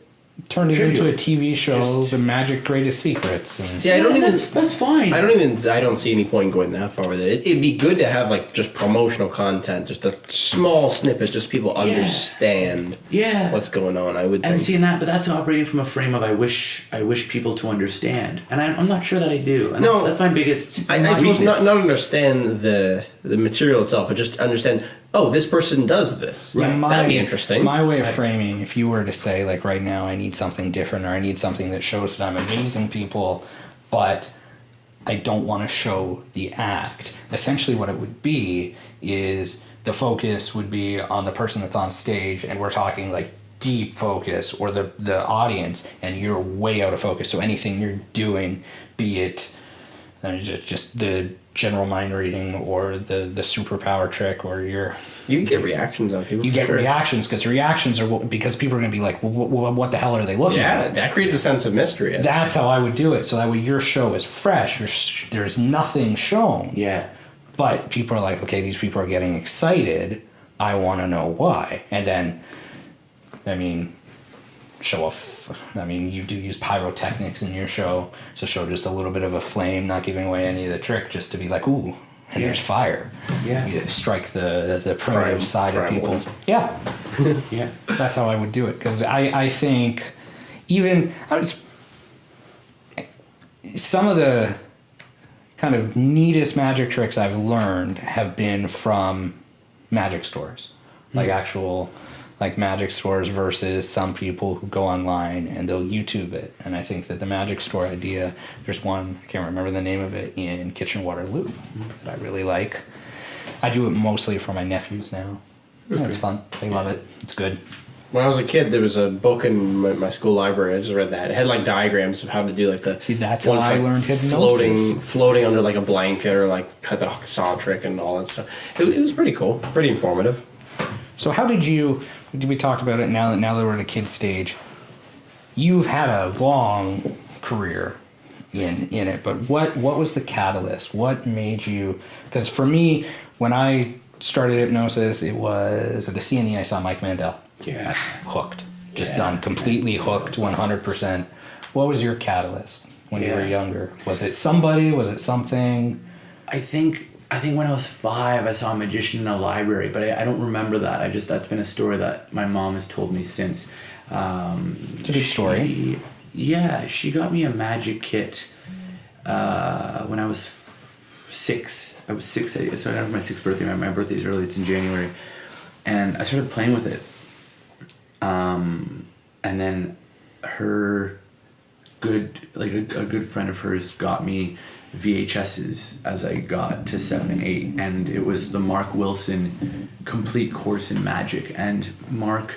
[SPEAKER 1] Turned it
[SPEAKER 3] Trivial.
[SPEAKER 1] into a TV show, The Magic Greatest Secrets. And
[SPEAKER 2] See, I don't even.
[SPEAKER 3] That's fine.
[SPEAKER 2] I don't see any point going that far with it. It'd be good to have like just promotional content, just a small snippet, just people understand what's going on. I would think.
[SPEAKER 3] And seeing that, but that's operating from a frame of I wish people to understand, and I'm not sure that I do. And
[SPEAKER 2] No,
[SPEAKER 3] that's my biggest.
[SPEAKER 2] I suppose not understand the material itself, but just understand. Oh, this person does this.
[SPEAKER 3] Right.
[SPEAKER 2] That'd be interesting.
[SPEAKER 1] My way of framing, if you were to say, like, right now, I need something different, or I need something that shows that I'm amazing people, but I don't want to show the act. Essentially, what it would be is the focus would be on the person that's on stage, and we're talking like deep focus, or the audience, and you're way out of focus. So anything you're doing, be it just the general mind reading or the superpower trick, or
[SPEAKER 2] you can get reactions on people.
[SPEAKER 1] you get reactions, because because people are going to be like, what the hell are they looking at?
[SPEAKER 2] Yeah, that creates a sense of mystery.
[SPEAKER 1] That's how I would do it, so that way your show is fresh. There's nothing shown.
[SPEAKER 3] Yeah.
[SPEAKER 1] But people are like, okay, these people are getting excited. I want to know why. And then, I mean, show off. I mean, you do use pyrotechnics in your show, so show just a little bit of a flame, not giving away any of the trick, just to be like, ooh, and there's fire.
[SPEAKER 3] Yeah.
[SPEAKER 1] You strike the primitive side of people.
[SPEAKER 2] Instance.
[SPEAKER 1] Yeah.
[SPEAKER 3] Yeah.
[SPEAKER 1] That's how I would do it. Because I think even some of the kind of neatest magic tricks I've learned have been from magic stores. Like actual like magic stores versus some people who go online and they'll YouTube it. And I think that the magic store idea, there's one, I can't remember the name of it, in Kitchen Waterloo that I really like. I do it mostly for my nephews now. And it's fun. They love it. It's good.
[SPEAKER 2] When I was a kid, there was a book in my school library. I just read that. It had like diagrams of how to do like the
[SPEAKER 1] See, that's
[SPEAKER 2] one
[SPEAKER 1] how
[SPEAKER 2] for,
[SPEAKER 1] I
[SPEAKER 2] like,
[SPEAKER 1] learned hypnosis.
[SPEAKER 2] floating under like a blanket or like cut the saw trick and all that stuff. It was pretty cool, pretty informative.
[SPEAKER 1] So how did you, we talked about it now that we're at a kid stage, you've had a long career in it, but what was the catalyst? What made you, because for me, when I started hypnosis, it was at the CNE, I saw Mike Mandel.
[SPEAKER 3] Yeah.
[SPEAKER 1] Hooked. Just done. Completely hooked, 100%. What was your catalyst when you were younger? Was it somebody? Was it something?
[SPEAKER 3] I think when I was 5, I saw a magician in a library, but I don't remember that. That's been a story that my mom has told me since.
[SPEAKER 1] It's a good story.
[SPEAKER 3] Yeah, she got me a magic kit when I was 6. I was 6. So I had my 6th birthday. My birthday's early. It's in January. And I started playing with it. And then her a good friend of hers got me VHSs as I got to 7 and 8, and it was the Mark Wilson complete course in magic. And Mark,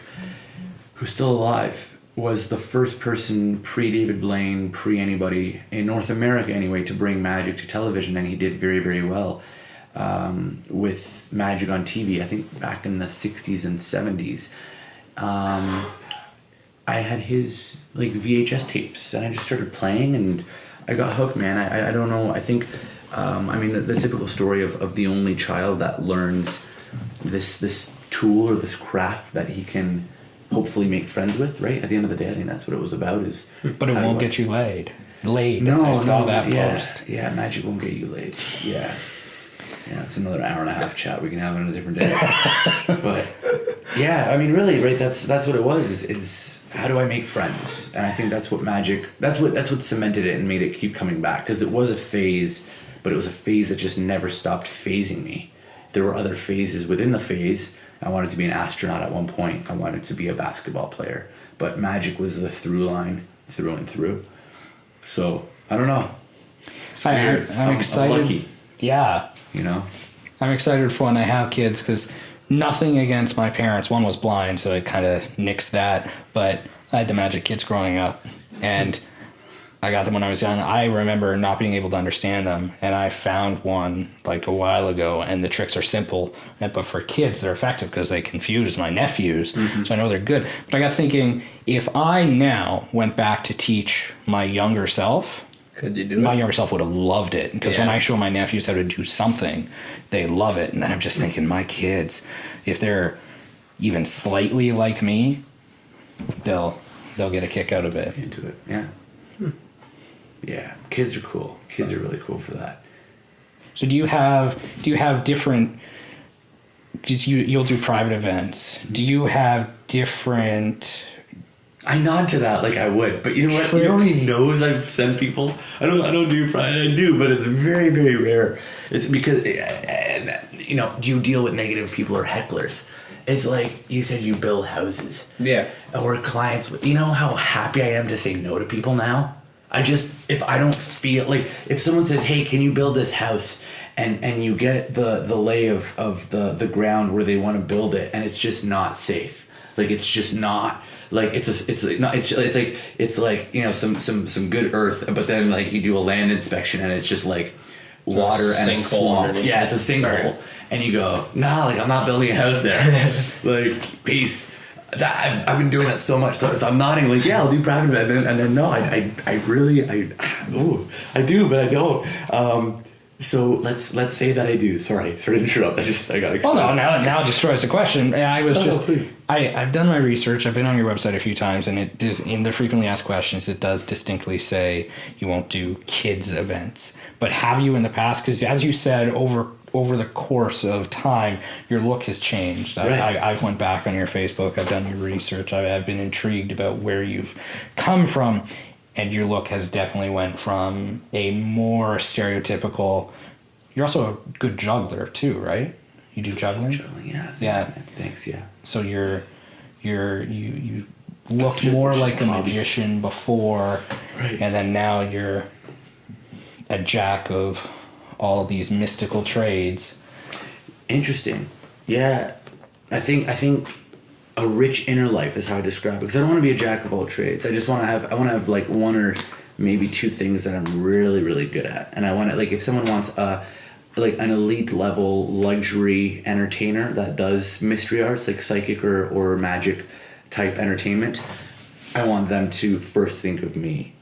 [SPEAKER 3] who's still alive, was the first person pre-David Blaine, pre-anybody in North America anyway, to bring magic to television, and he did very, very well with magic on TV, I think back in the 60s and 70s. I had his like VHS tapes, and I just started playing, and I got hooked, man. I don't know. I think, I mean, the typical story of the only child that learns this tool or this craft that he can hopefully make friends with, right? At the end of the day, I think that's what it was about. Is
[SPEAKER 1] But it won't get you laid.
[SPEAKER 3] No,
[SPEAKER 1] I saw that
[SPEAKER 3] yeah,
[SPEAKER 1] post.
[SPEAKER 3] Yeah, magic won't get you laid. Yeah. Yeah, it's another hour and a half chat we can have on a different day. But yeah, I mean, really, right? That's what it was. Is how do I make friends? And I think that's what magic. That's what cemented it and made it keep coming back. Because it was a phase, but it was a phase that just never stopped phasing me. There were other phases within the phase. I wanted to be an astronaut at one point. I wanted to be a basketball player. But magic was the through line, through and through. So I don't know.
[SPEAKER 1] I'm excited.
[SPEAKER 3] I'm lucky.
[SPEAKER 1] Yeah.
[SPEAKER 3] You know.
[SPEAKER 1] I'm excited for when I have kids, because nothing against my parents. One was blind, so it kind of nixed that. But I had the magic kids growing up, and I got them when I was young. I remember not being able to understand them, and I found one like a while ago, and the tricks are simple, but for kids they're effective because they confuse my nephews, so I know they're good. But I got thinking, if I now went back to teach my younger self,
[SPEAKER 2] Could you do
[SPEAKER 1] my
[SPEAKER 2] it?
[SPEAKER 1] younger self would have loved it, because when I show my nephews how to do something, they love it. And then I'm just thinking, my kids, if they're even slightly like me, they'll get a kick out of it.
[SPEAKER 3] Into it, yeah. Yeah, kids are cool. Kids are really cool for that.
[SPEAKER 1] So do you have different, because you'll do private events, do you have different...
[SPEAKER 3] I nod to that like I would, but you know what? You know how many no's I've sent people? I don't do private. I do, but it's very, very rare. It's because, you know, do you deal with negative people or hecklers? It's like you said, you build houses.
[SPEAKER 2] Yeah.
[SPEAKER 3] Or clients. You know how happy I am to say no to people now? If I don't feel like, if someone says, hey, can you build this house? And you get the lay of the ground where they want to build it, and it's just not safe. Like, it's just not. Like it's like you know, some good earth, but then like you do a land inspection and it's just like water and a swamp.
[SPEAKER 2] Underneath.
[SPEAKER 3] Yeah, it's a sinkhole,
[SPEAKER 2] Right.
[SPEAKER 3] And you go, nah, like I'm not building a house there. Like, peace. I've been doing that so much, so I'm nodding like, yeah, I'll do private event, and then no, I do, but I don't. So let's say that I do. Sorry to interrupt. I got excited.
[SPEAKER 1] Well, no, now it destroys the question. I was
[SPEAKER 3] please.
[SPEAKER 1] I've done my research. I've been on your website a few times, and it does, in the frequently asked questions, it does distinctly say you won't do kids events. But have you in the past? Because as you said, over the course of time, your look has changed.
[SPEAKER 3] Right.
[SPEAKER 1] I've went back on your Facebook. I've done your research. I've been intrigued about where you've come from, and your look has definitely went from a more stereotypical. You're also a good juggler too, right? You do juggling.
[SPEAKER 3] Juggling, yeah. Thanks,
[SPEAKER 1] Yeah.
[SPEAKER 3] man. Thanks, yeah.
[SPEAKER 1] So you look more like a magician before,
[SPEAKER 3] Right.
[SPEAKER 1] and then now you're a jack of all these mystical trades.
[SPEAKER 3] Interesting. Yeah. I think a rich inner life is how I describe it, because I don't want to be a jack of all trades. I want to have like one or maybe two things that I'm really, really good at. And I want to, like, if someone wants like an elite level luxury entertainer that does mystery arts, like psychic or magic type entertainment, I want them to first think of me.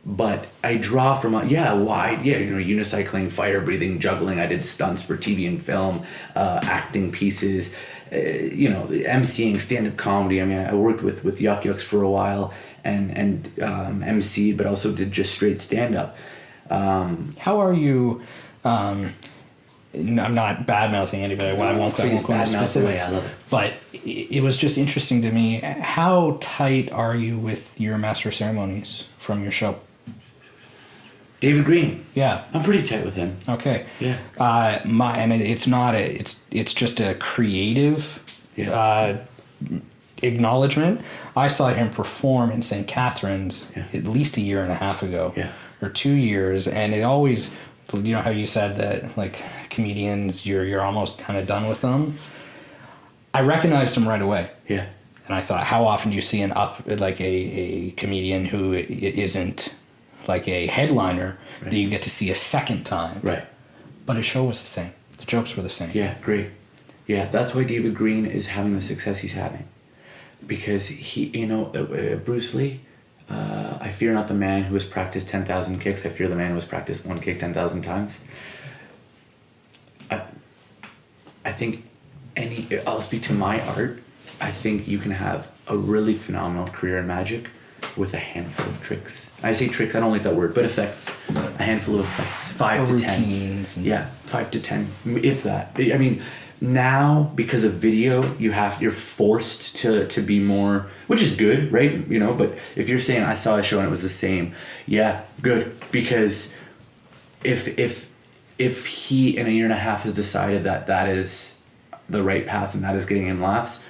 [SPEAKER 3] But I draw from unicycling, fire breathing, juggling. I did stunts for TV and film, acting pieces, emceeing, stand-up comedy. I mean, I worked with Yuck Yucks for a while and emceed, but also did just straight stand-up.
[SPEAKER 1] How are you? I'm not bad mouthing anybody. I won't go into specifics.
[SPEAKER 3] I love it.
[SPEAKER 1] But it was just interesting to me. How tight are you with your master of ceremonies from your show?
[SPEAKER 3] David Green.
[SPEAKER 1] Yeah.
[SPEAKER 3] I'm pretty tight with him.
[SPEAKER 1] Okay.
[SPEAKER 3] Yeah.
[SPEAKER 1] It's just a creative acknowledgement. I saw him perform in St. Catharines at least a year and a half ago.
[SPEAKER 3] Yeah.
[SPEAKER 1] Or 2 years, and it always, you know how you said that like comedians, you're almost kind of done with them. I recognized him right away.
[SPEAKER 3] Yeah.
[SPEAKER 1] And I thought, how often do you see a comedian who isn't like a headliner that you get to see a second time?
[SPEAKER 3] Right.
[SPEAKER 1] But his show was the same. The jokes were the same.
[SPEAKER 3] Yeah, great. Yeah, that's why David Green is having the success he's having. Because he, Bruce Lee, I fear not the man who has practiced 10,000 kicks. I fear the man who has practiced one kick 10,000 times. I think I'll speak to my art. I think you can have a really phenomenal career in magic with a handful of tricks. I say tricks, I don't like that word, but effects. A handful of effects. 5 to 10.
[SPEAKER 1] Routines.
[SPEAKER 3] Yeah, 5 to 10, if that. I mean, now because of video, you're forced to be more, which is good, right? But if you're saying I saw a show and it was the same, yeah, good, because if he in a year and a half has decided that is the right path and that is getting him laughs,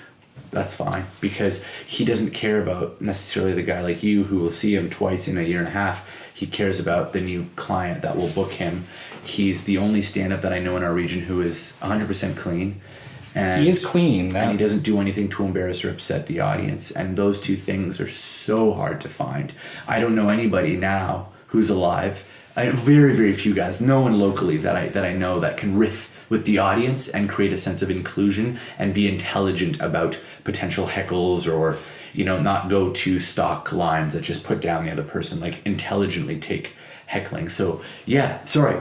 [SPEAKER 3] that's fine, because he doesn't care about necessarily the guy like you who will see him twice in a year and a half. He cares about the new client that will book him. He's the only stand-up that I know in our region who is 100% clean. And
[SPEAKER 1] He is clean.
[SPEAKER 3] And he doesn't do anything to embarrass or upset the audience. And those two things are so hard to find. I don't know anybody now who's alive. Very, very few guys. No one locally that I know that can riff with the audience and create a sense of inclusion and be intelligent about potential heckles or, not go to stock lines that just put down the other person, like intelligently take heckling. So yeah, sorry.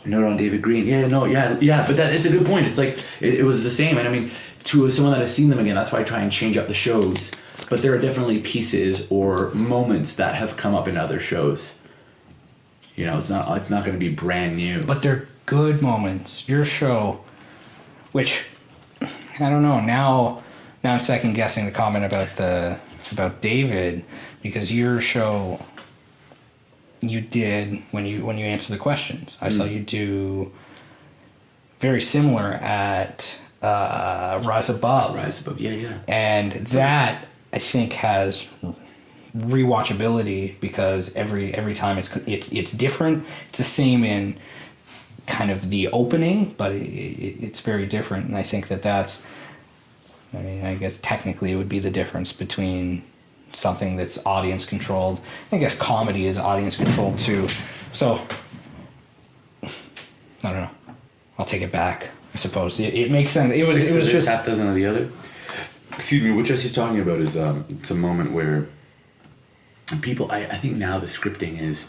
[SPEAKER 3] Note on David Green. But it's a good point. It's like, it was the same. And I mean, to someone that has seen them again, that's why I try and change up the shows. But there are definitely pieces or moments that have come up in other shows. It's not going to be brand new.
[SPEAKER 1] But they're good moments. Your show, which I don't know, now I'm second guessing the comment about David, because your show you did when you answer the questions. I saw you do very similar at Rise Above.
[SPEAKER 3] Rise Above, yeah.
[SPEAKER 1] And that I think has rewatchability, because every time it's different. It's the same in kind of the opening, but it's very different, and I think that's, I guess technically it would be the difference between something that's audience controlled. I guess comedy is audience controlled too. So I don't know. I'll take it back. I suppose it makes sense. It was just
[SPEAKER 3] half dozen of the other. Excuse me. What Jesse's talking about is it's a moment where people. I think now the scripting is,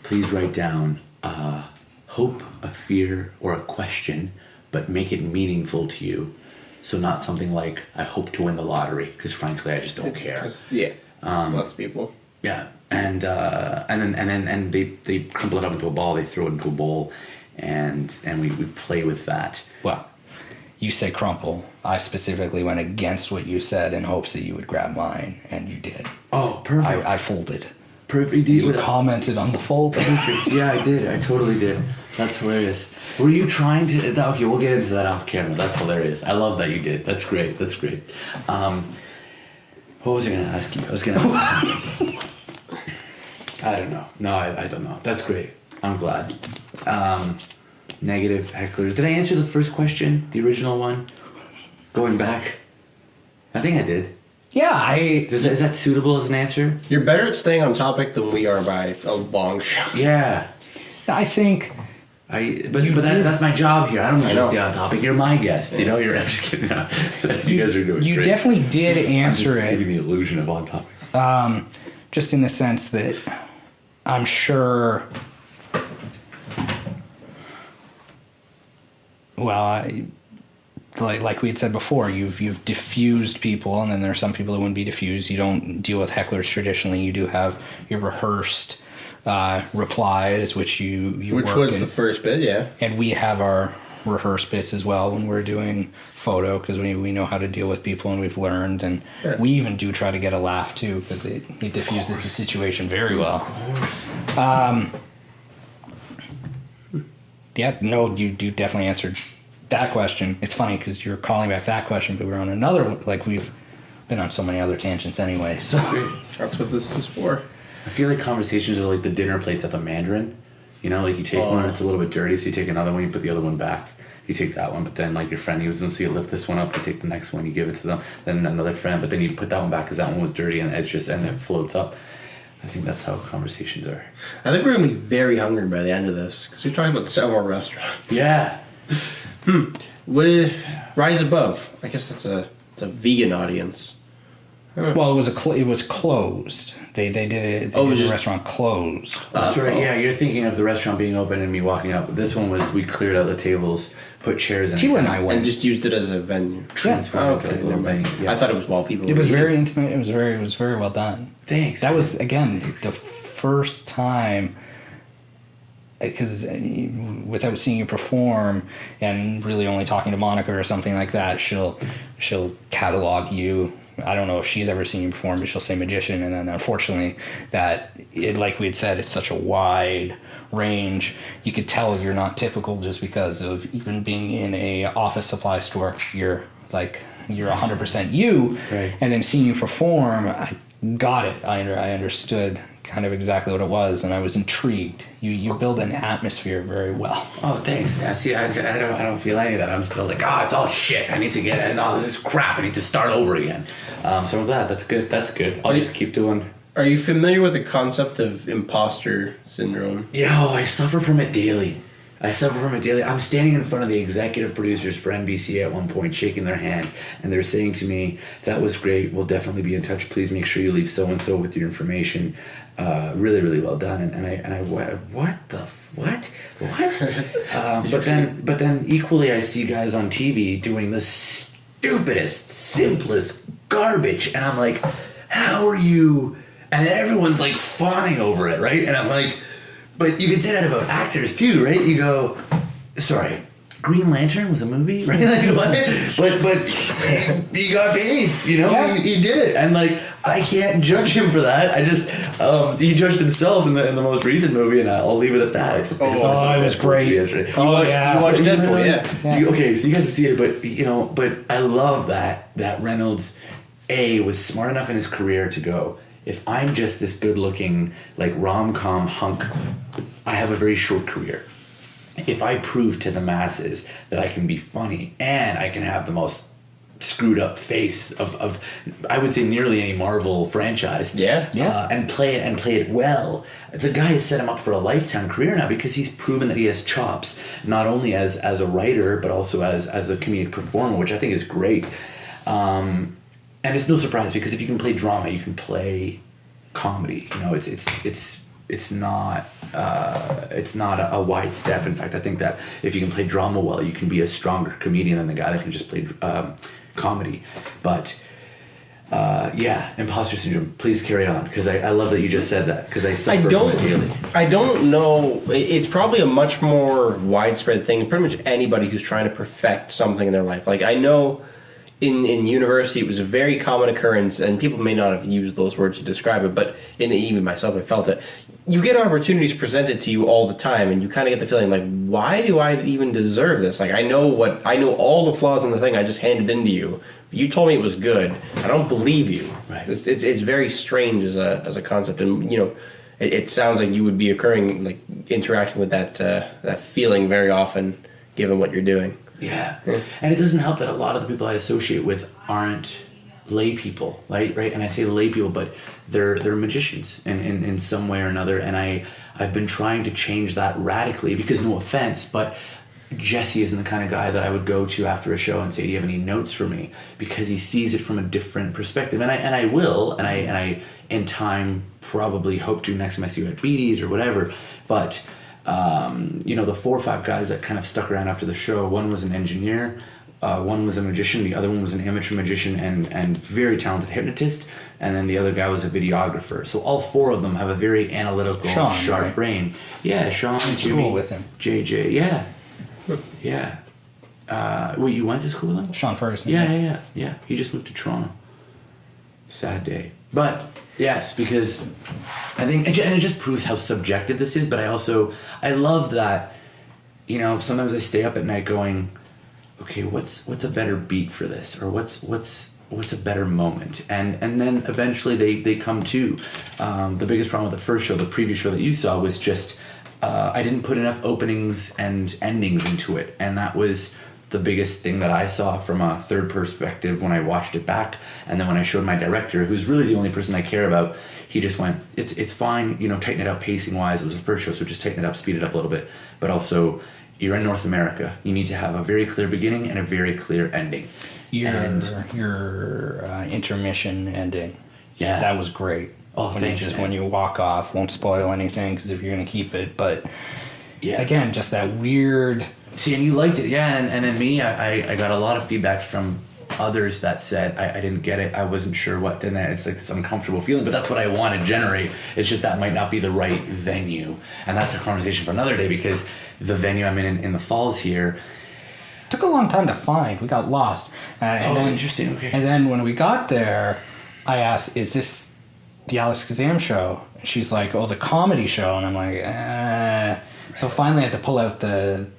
[SPEAKER 3] please write down hope, a fear, or a question, but make it meaningful to you. So not something like, I hope to win the lottery, because frankly, I just don't care.
[SPEAKER 2] Yeah. Lots of people.
[SPEAKER 3] Yeah, and then they crumple it up into a ball, they throw it into a bowl, and we play with that.
[SPEAKER 1] Well, you say crumple. I specifically went against what you said in hopes that you would grab mine, and you did.
[SPEAKER 3] Oh, perfect.
[SPEAKER 1] I folded.
[SPEAKER 3] Perfect.
[SPEAKER 1] You commented on the fold.
[SPEAKER 3] Perfect. Yeah, I did. I totally did. That's hilarious. Were you trying to... Okay, we'll get into that off camera. That's hilarious. I love that you did. That's great. That's great. What was I going to ask you? I was going to ask you something. I don't know. No, I don't know. That's great. I'm glad. Negative hecklers. Did I answer the first question? The original one? Going back? I think I did.
[SPEAKER 1] Yeah,
[SPEAKER 3] Is that suitable as an answer?
[SPEAKER 2] You're better at staying on topic than we are by a long shot.
[SPEAKER 3] Yeah.
[SPEAKER 1] I think...
[SPEAKER 3] That's my job here. I don't need to
[SPEAKER 2] know.
[SPEAKER 3] stay on topic. You're my guest. You know, I'm just kidding. You guys are doing
[SPEAKER 1] You
[SPEAKER 3] great.
[SPEAKER 1] definitely did answer
[SPEAKER 3] I'm just giving
[SPEAKER 1] it.
[SPEAKER 3] the illusion of on topic.
[SPEAKER 1] Just in the sense that I'm sure... Well, like we had said before, you've diffused people, and then there are some people that wouldn't be diffused. You don't deal with hecklers traditionally. You do have your rehearsed replies, which you
[SPEAKER 2] Which
[SPEAKER 1] work
[SPEAKER 2] was
[SPEAKER 1] in.
[SPEAKER 2] the first bit, yeah.
[SPEAKER 1] And we have our rehearsed bits as well when we're doing photo, because we know how to deal with people, and we've learned, and we even do try to get a laugh too, because it diffuses the situation very well. Yeah, no, you definitely answered that question. It's funny because you're calling back that question, but we're on another one. Like, we've been on so many other tangents anyway, so...
[SPEAKER 2] That's what this is for.
[SPEAKER 3] I feel like conversations are like the dinner plates at the Mandarin. You know, like you take one, it's a little bit dirty, so you take another one, you put the other one back. You take that one, but then like your friend, he was going to see you lift this one up, you take the next one, you give it to them, then another friend, but then you put that one back because that one was dirty, and it floats up. I think that's how conversations are.
[SPEAKER 2] I think we're going to be very hungry by the end of this, because we're talking about several restaurants.
[SPEAKER 3] Yeah.
[SPEAKER 2] Rise Above. I guess it's a vegan audience.
[SPEAKER 1] Well, it was closed. They did it.
[SPEAKER 2] Oh, it was
[SPEAKER 1] the
[SPEAKER 2] just-
[SPEAKER 1] restaurant closed.
[SPEAKER 3] That's right. Yeah, you're thinking of the restaurant being open and me walking up. This one was we cleared out the tables, put chairs in.
[SPEAKER 1] Tila and I went.
[SPEAKER 2] And just used it as a venue.
[SPEAKER 3] Transformed it into a little
[SPEAKER 2] never mind.
[SPEAKER 3] thing. Yeah.
[SPEAKER 2] I thought it was while people
[SPEAKER 1] It
[SPEAKER 2] were
[SPEAKER 1] was
[SPEAKER 2] eating.
[SPEAKER 1] very intimate. It was very well done.
[SPEAKER 3] Thanks.
[SPEAKER 1] That was again the first time, because without seeing you perform and really only talking to Monica or something like that, she'll catalog you. I don't know if she's ever seen you perform, but she'll say magician, and then unfortunately like we had said, it's such a wide range. You could tell you're not typical just because of even being in a office supply store. You're 100% you,
[SPEAKER 3] right.
[SPEAKER 1] And then seeing you perform, I got it. I understood kind of exactly what it was, and I was intrigued. You build an atmosphere very well.
[SPEAKER 3] Oh, thanks, man. See, I don't feel any of that. I'm still like, it's all shit. I need to get it. No, this is crap. I need to start over again. So I'm glad. That's good. I'll just keep doing.
[SPEAKER 2] Are you familiar with the concept of imposter syndrome?
[SPEAKER 3] Yeah, I suffer from it daily. I'm standing in front of the executive producers for NBC at one point, shaking their hand, and they're saying to me, "That was great. We'll definitely be in touch. Please make sure you leave so and so with your information. Really, really well done." And I what? But then equally, I see guys on TV doing the stupidest, simplest garbage, and I'm like, "How are you?" And everyone's like fawning over it, right? And I'm like. But you can say that about actors too, right? You go, sorry, Green Lantern was a movie, right? Like what? But he got paid, you know?
[SPEAKER 1] Yeah.
[SPEAKER 3] He did it, and like I can't judge him for that. I just he judged himself in the most recent movie, and I'll leave it at that. I just
[SPEAKER 1] it was
[SPEAKER 3] Deadpool
[SPEAKER 1] great.
[SPEAKER 3] yesterday.
[SPEAKER 1] Yeah.
[SPEAKER 2] You watched Deadpool, yeah.
[SPEAKER 3] Okay, so you guys can see it, but I love that Reynolds was smart enough in his career to go, if I'm just this good-looking, like, rom-com hunk, I have a very short career. If I prove to the masses that I can be funny and I can have the most screwed-up face of I would say, nearly any Marvel franchise, and play it well, the guy has set him up for a lifetime career now because he's proven that he has chops, not only as a writer, but also as a comedic performer, which I think is great. And it's no surprise because if you can play drama, you can play comedy. You know, it's it's not a wide step. In fact, I think that if you can play drama well, you can be a stronger comedian than the guy that can just play comedy. But yeah, imposter syndrome. Please carry on, because I love that you just said that, because I suffer from it daily.
[SPEAKER 2] I don't know. It's probably a much more widespread thing. Pretty much anybody who's trying to perfect something in their life. Like, I know in university it was a very common occurrence, and people may not have used those words to describe it, but even myself, I felt it. You get opportunities presented to you all the time, and you kind of get the feeling like, why do I even deserve this? Like, I know all the flaws in the thing I just handed into you. You told me it was good. I don't believe you.
[SPEAKER 3] Right.
[SPEAKER 2] It's very strange as a concept, and it sounds like you would be interacting with that feeling very often, given what you're doing.
[SPEAKER 3] Yeah. And it doesn't help that a lot of the people I associate with aren't lay people, right? And I say lay people, but they're magicians in some way or another. And I've been trying to change that radically, because no offense, but Jesse isn't the kind of guy that I would go to after a show and say, do you have any notes for me? Because he sees it from a different perspective. And I will, and I in time probably hope to next time I see you at Beatties or whatever. But the 4 or 5 guys that kind of stuck around after the show, one was an engineer, one was a magician, the other one was an amateur magician and very talented hypnotist, and then the other guy was a videographer. So all 4 of them have a very analytical, sharp
[SPEAKER 1] right?
[SPEAKER 3] brain. Yeah, Sean, Jimmy,
[SPEAKER 1] school with him.
[SPEAKER 3] JJ, yeah. Yeah. Wait, you went to school with him?
[SPEAKER 1] Sean Ferguson.
[SPEAKER 3] Yeah. He just moved to Toronto. Sad day. But yes, because I think, and it just proves how subjective this is. But I love that. Sometimes I stay up at night going, okay, what's a better beat for this, or what's a better moment, and then eventually they come to. The biggest problem with the first show, the previous show that you saw, was just I didn't put enough openings and endings into it, and that was the biggest thing that I saw from a third perspective when I watched it back. And then when I showed my director, who's really the only person I care about, he just went, it's fine, tighten it up pacing wise. It was the first show, so just tighten it up, speed it up a little bit. But also, you're in North America. You need to have a very clear beginning and a very clear ending.
[SPEAKER 1] Your intermission ending.
[SPEAKER 3] Yeah.
[SPEAKER 1] That was great.
[SPEAKER 3] Oh, thanks, man.
[SPEAKER 1] When you walk off, won't spoil anything, because if you're going to keep it. But
[SPEAKER 3] yeah,
[SPEAKER 1] again, just that weird...
[SPEAKER 3] See, and you liked it, yeah, and then me, I got a lot of feedback from others that said I didn't get it, I wasn't sure what, and it's like this uncomfortable feeling, but that's what I want to generate. It's just that might not be the right venue, and that's a conversation for another day, because the venue I'm in the falls here
[SPEAKER 1] took a long time to find. We got lost.
[SPEAKER 3] Interesting, okay.
[SPEAKER 1] And then when we got there, I asked, is this the Alex Kazam show? And she's like, oh, the comedy show, and I'm like, Right. So finally I had to pull out the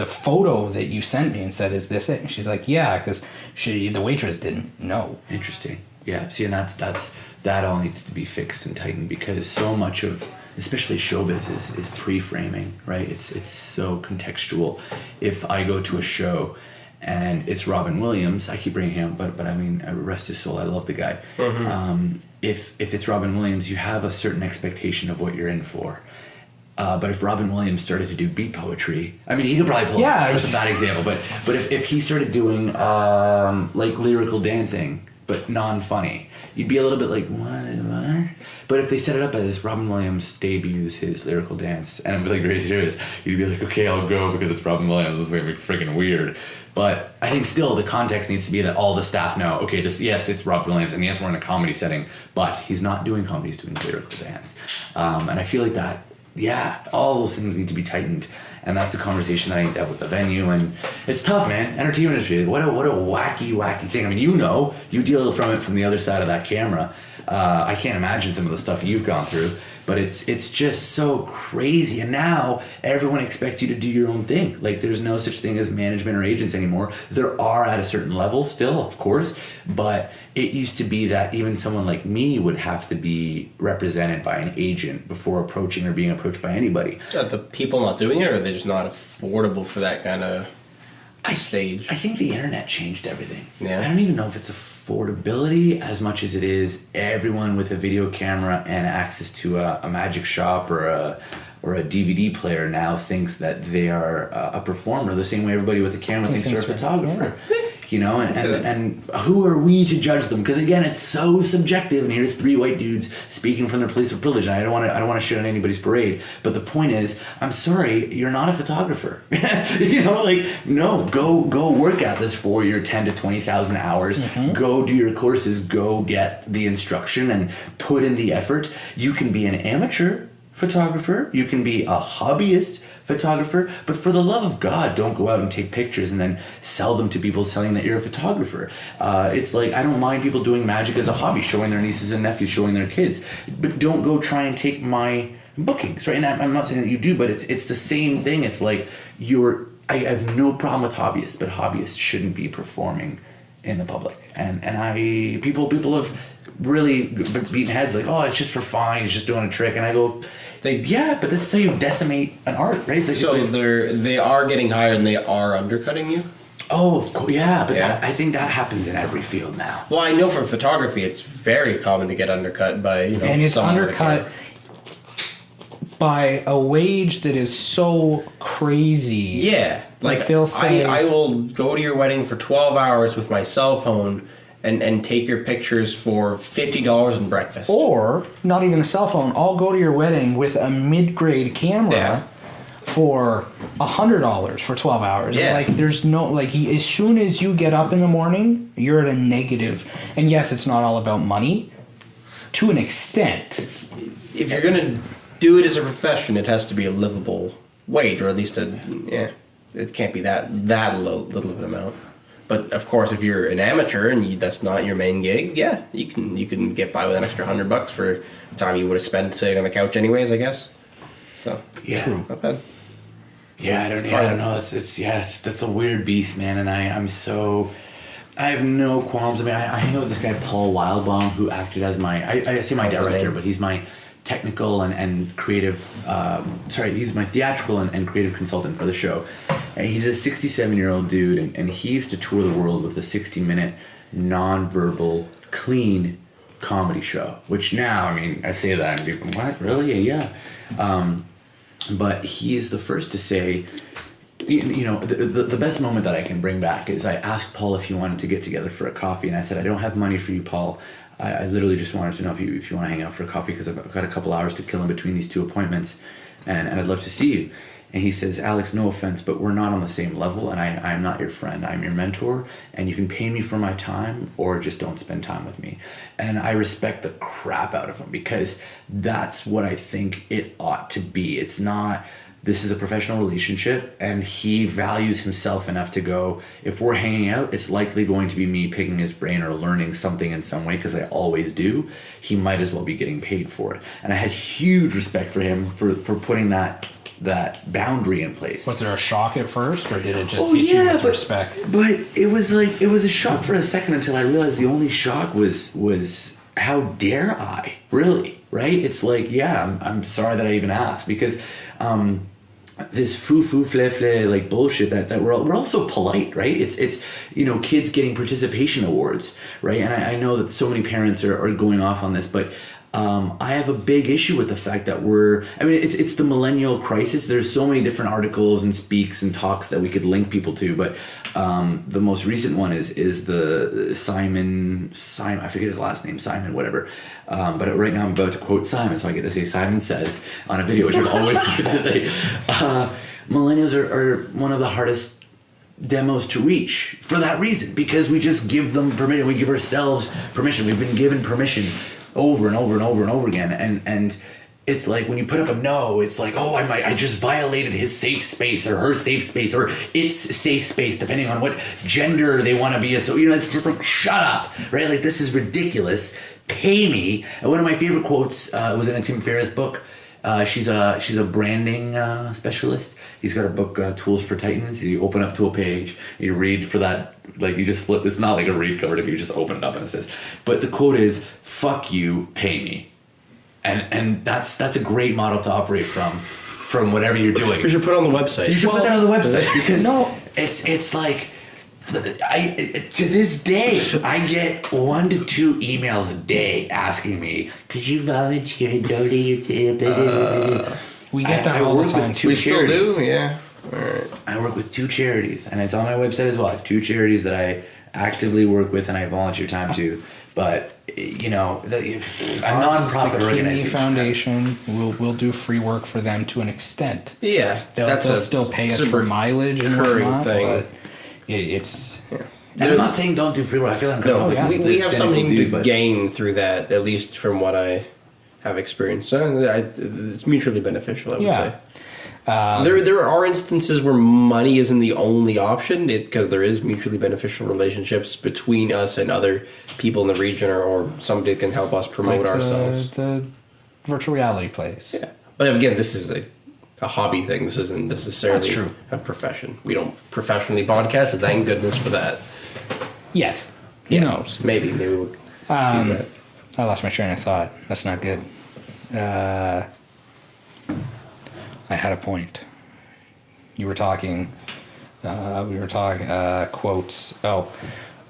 [SPEAKER 1] photo that you sent me and said, is this it? And she's like, yeah, because the waitress didn't know.
[SPEAKER 3] Interesting. Yeah, see, and that all needs to be fixed and tightened, because so much of, especially showbiz, is pre-framing, right? It's so contextual. If I go to a show and it's Robin Williams, I keep bringing him up, but I mean, rest his soul, I love the guy. Mm-hmm. If it's Robin Williams, you have a certain expectation of what you're in for. But if Robin Williams started to do beat poetry, I mean, he could probably pull it was a bad example, but if he started doing lyrical dancing, but non-funny, you'd be a little bit like, what? But if they set it up as Robin Williams debuts his lyrical dance, and I'm like very serious, you'd be like, okay, I'll go because it's Robin Williams, this is gonna be freaking weird. But I think still the context needs to be that all the staff know, okay, yes, it's Robin Williams, and yes, we're in a comedy setting, but he's not doing comedy, he's doing lyrical dance. And I feel like that, yeah, all those things need to be tightened, and that's a conversation that I need to have with the venue. And it's tough, man. Entertainment industry, what a wacky thing. I mean, you deal from the other side of that camera. I can't imagine some of the stuff you've gone through, but it's just so crazy. And now everyone expects you to do your own thing. Like, there's no such thing as management or agents anymore. There are at a certain level still, of course, but it used to be that even someone like me would have to be represented by an agent before approaching or being approached by anybody.
[SPEAKER 2] Are the people not doing it, or are they just not affordable for that kind of stage?
[SPEAKER 3] I think the internet changed everything.
[SPEAKER 2] Yeah.
[SPEAKER 3] I don't even know if it's affordability as much as it is everyone with a video camera and access to a magic shop or a DVD player now thinks that they are a performer, the same way everybody with a camera thinks they're a photographer.
[SPEAKER 1] Yeah.
[SPEAKER 3] you know, and who are we to judge them? Because again, it's so subjective. And here's three white dudes speaking from their place of privilege. And I don't want to shit on anybody's parade. But the point is, I'm sorry, you're not a photographer. You know, like, no, go work at this for your 10 to 20,000 hours. Mm-hmm. Go do your courses. Go get the instruction and put in the effort. You can be an amateur photographer. You can be a hobbyist photographer, but for the love of God, don't go out and take pictures and then sell them to people telling that you're a photographer. It's like, I don't mind people doing magic as a hobby, showing their nieces and nephews, showing their kids, but don't go try and take my bookings, right? And I'm not saying that you do, but it's the same thing. It's like I have no problem with hobbyists, but hobbyists shouldn't be performing in the public. And people have really beaten heads like, oh, it's just for fun, he's just doing a trick. And I go, yeah, but this is how you decimate an art, right?
[SPEAKER 2] So they are getting hired and they are undercutting you?
[SPEAKER 3] Oh, of course, yeah, but I think that happens in every field now.
[SPEAKER 2] Well, I know for photography, it's very common to get undercut by,
[SPEAKER 1] and it's undercut by a wage that is so crazy.
[SPEAKER 2] Yeah, like they'll say, I will go to your wedding for 12 hours with my cell phone and take your pictures for $50 and breakfast.
[SPEAKER 1] Or, not even a cell phone, I'll go to your wedding with a mid-grade camera for $100 for 12 hours.
[SPEAKER 2] Yeah.
[SPEAKER 1] Like, there's no, like, as soon as you get up in the morning, you're at a negative. And yes, it's not all about money, to an extent.
[SPEAKER 2] If you're going to do it as a profession, it has to be a livable wage, or at least it can't be that little of an amount. But of course, if you're an amateur and that's not your main gig, you can get by with an extra $100 for the time you would have spent sitting on the couch, anyways. I guess. So
[SPEAKER 3] true,
[SPEAKER 2] not bad.
[SPEAKER 3] Yeah, I don't know. It's that's a weird beast, man. And I have no qualms. I mean, I hang out with this guy Paul Wildbaum, who acted as I say my director, but he's my technical and creative. He's my theatrical and creative consultant for the show. And he's a 67-year-old dude, and he used to tour the world with a 60-minute, non-verbal, clean comedy show. Which now, I mean, I say that and people, what? Really? Yeah. But he's the first to say, you know, the best moment that I can bring back is I asked Paul if he wanted to get together for a coffee, and I said, I don't have money for you, Paul. I literally just wanted to know if you want to hang out for a coffee, because I've got a couple hours to kill in between these two appointments, and I'd love to see you. And he says, Alex, no offense, but we're not on the same level, and I'm not your friend. I'm your mentor, and you can pay me for my time or just don't spend time with me. And I respect the crap out of him, because that's what I think it ought to be. It's not, this is a professional relationship, and he values himself enough to go, if we're hanging out, it's likely going to be me picking his brain or learning something in some way, because I always do. He might as well be getting paid for it. And I had huge respect for him for putting that boundary in place.
[SPEAKER 1] Was there a shock at first, or did it just hit you with respect?
[SPEAKER 3] But it was a shock for a second, until I realized the only shock was how dare I, really, right? It's like, I'm sorry that I even asked, because this fle like bullshit that we're also polite, right? It's you know, kids getting participation awards, right? And I know that so many parents are going off on this, but I have a big issue with the fact that it's the millennial crisis. There's so many different articles and speaks and talks that we could link people to, but the most recent one is the Simon, I forget his last name, Simon, whatever. But right now I'm about to quote Simon, so I get to say Simon Says on a video, which I've always wanted to say. Millennials are one of the hardest demos to reach for that reason, because we just give them permission. We give ourselves permission. We've been given permission over and over and over and over again, and it's like when you put up a no, it's like, oh, I just violated his safe space or her safe space or its safe space, depending on what gender they want to be. So, you know, it's just like, shut up, right? Like, this is ridiculous. Pay me. And one of my favorite quotes was in a Tim Ferriss book. She's a branding specialist. He's got a book, Tools for Titans. You open up to a page, you read for that, like, you just flip. It's not like a read cover, if you just open it up and it says, but the quote is, "Fuck you, pay me," and that's a great model to operate from whatever you're doing.
[SPEAKER 2] We should put it on the website.
[SPEAKER 3] You should put that on the website, because it's like. To this day, I get 1 to 2 emails a day asking me, could you volunteer and donate your
[SPEAKER 1] We get that all the time.
[SPEAKER 2] We still do? Yeah. All right.
[SPEAKER 3] I work with 2 charities, and it's on my website as well. I have 2 charities that actively work with and I volunteer time to. But you know, a nonprofit
[SPEAKER 1] the Kidney
[SPEAKER 3] organization.
[SPEAKER 1] Foundation will do free work for them to an extent.
[SPEAKER 2] Yeah,
[SPEAKER 1] They'll still pay us for mileage and whatnot, but it's.
[SPEAKER 2] Yeah.
[SPEAKER 3] And I'm not saying don't do free work. I feel uncomfortable.
[SPEAKER 2] No,
[SPEAKER 3] with
[SPEAKER 2] we
[SPEAKER 3] this
[SPEAKER 2] have
[SPEAKER 3] cynical
[SPEAKER 2] something
[SPEAKER 3] dude,
[SPEAKER 2] to
[SPEAKER 3] but-
[SPEAKER 2] gain through that, at least from what I have experienced. So it's mutually beneficial, I would say. There are instances where money isn't the only option because there is mutually beneficial relationships between us and other people in the region or somebody that can help us promote
[SPEAKER 1] like
[SPEAKER 2] ourselves.
[SPEAKER 1] The virtual reality place.
[SPEAKER 2] Yeah. But again, this is a hobby thing. This isn't necessarily
[SPEAKER 1] That's true.
[SPEAKER 2] a profession. We don't professionally podcast, so thank goodness for that.
[SPEAKER 1] Yet. Who knows?
[SPEAKER 2] Maybe we'll do that.
[SPEAKER 1] I lost my train of thought. That's not good. I had a point. You were talking. We were talking quotes. Oh,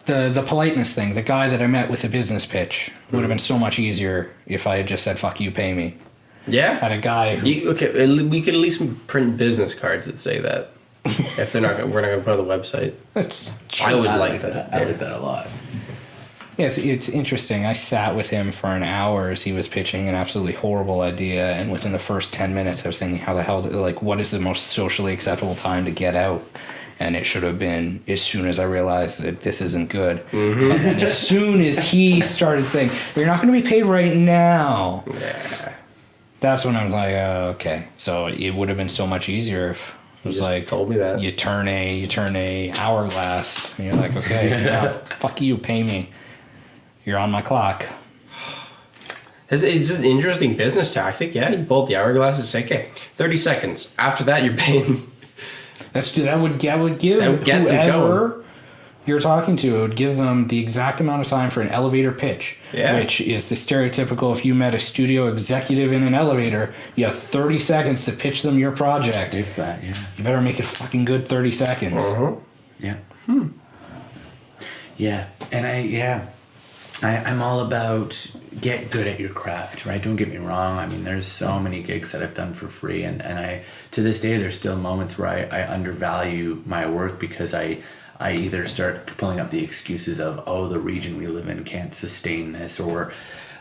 [SPEAKER 1] the politeness thing. The guy that I met with the business pitch would have been so much easier if I had just said "fuck you, pay me."
[SPEAKER 2] Yeah.
[SPEAKER 1] Had a guy. Who,
[SPEAKER 2] We could at least print business cards that say that. If we're not going to put it on the website.
[SPEAKER 1] that's
[SPEAKER 2] I would
[SPEAKER 3] I
[SPEAKER 2] like that.
[SPEAKER 3] I like that a lot.
[SPEAKER 1] Yeah, it's interesting. I sat with him for an hour as he was pitching an absolutely horrible idea, and within the first 10 minutes, I was thinking, how the hell, what is the most socially acceptable time to get out? And it should have been as soon as I realized that this isn't good. Mm-hmm. And as soon as he started saying, you're not going to be paid right now.
[SPEAKER 2] Yeah.
[SPEAKER 1] That's when I was like, okay. So it would have been so much easier if it was
[SPEAKER 2] just
[SPEAKER 1] like,
[SPEAKER 2] told me that.
[SPEAKER 1] you turn a hourglass, and you're like, okay, now, fuck you, pay me. You're on my clock.
[SPEAKER 2] It's an interesting business tactic. Yeah, you pull up the hourglass and say, okay, 30 seconds. After that, you're paying.
[SPEAKER 1] That would give
[SPEAKER 2] That would get them
[SPEAKER 1] whoever you're talking to, it would give them the exact amount of time for an elevator pitch,
[SPEAKER 2] Yeah.
[SPEAKER 1] which is the stereotypical. If you met a studio executive in an elevator, you have 30 seconds to pitch them your project.
[SPEAKER 3] If that, yeah.
[SPEAKER 1] You better make it fucking good 30 seconds.
[SPEAKER 3] Yeah. Yeah. And I'm all about get good at your craft, right? Don't get me wrong. I mean, there's so many gigs that I've done for free, and I to this day there's still moments where I undervalue my work because I either start pulling up the excuses of, oh, the region we live in can't sustain this, or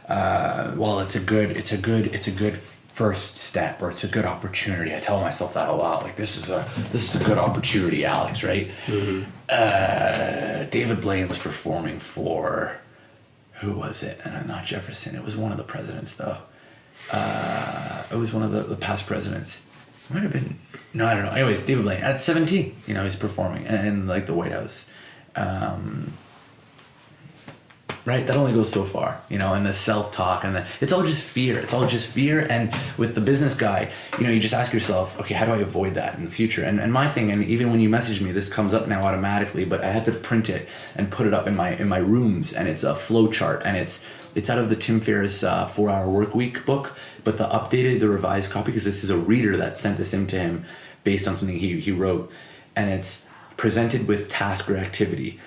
[SPEAKER 3] well, it's a good first step, or it's a good opportunity. I tell myself that a lot. Like, this is a good opportunity, Alex, right? Mm-hmm. David Blaine was performing for, who was it? Not Jefferson. It was one of the presidents, though. It was one of the past presidents. It might have been. No, I don't know. Anyways, David Blaine at 17, he's performing in like the White House. Right, that only goes so far, and the self-talk and it's all just fear. It's all just fear. And with the business guy, you just ask yourself, okay, how do I avoid that in the future? And my thing, and even when you message me, this comes up now automatically, but I had to print it and put it up in my rooms, and it's a flow chart, and it's out of the Tim Ferriss 4-Hour Workweek book, but the revised copy, because this is a reader that sent this in to him based on something he wrote, and it's presented with task or activity.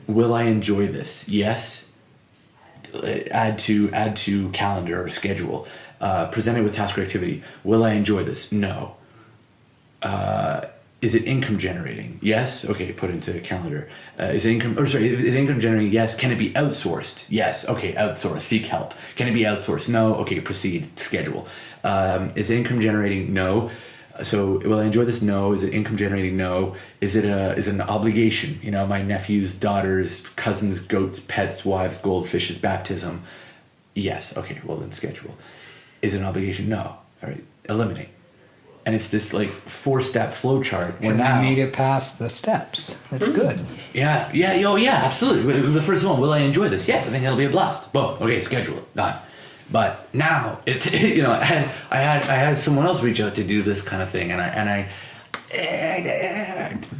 [SPEAKER 3] Will I enjoy this? Yes. Add to calendar or schedule. Presented with task or activity. Will I enjoy this? No. Is it income generating? Yes. Okay, put into calendar. Is it income generating? Yes. Can it be outsourced? Yes. Okay, outsource. Seek help. Can it be outsourced? No. Okay, proceed. Schedule. Is it income generating? No. So will I enjoy this? No. Is it income generating? No. Is it an obligation? My nephew's, daughter's, cousins, goats, pets, wives, goldfish's baptism. Yes. Okay. Well, then schedule. Is it an obligation? No. All right. Eliminate. And it's this like 4-step flow chart.
[SPEAKER 1] And now made it past the steps. That's good.
[SPEAKER 3] Yeah. Absolutely. The first one. Will I enjoy this? Yes. I think it'll be a blast. Boom. Okay. Schedule it. Done. But now it's I had someone else reach out to do this kind of thing, and I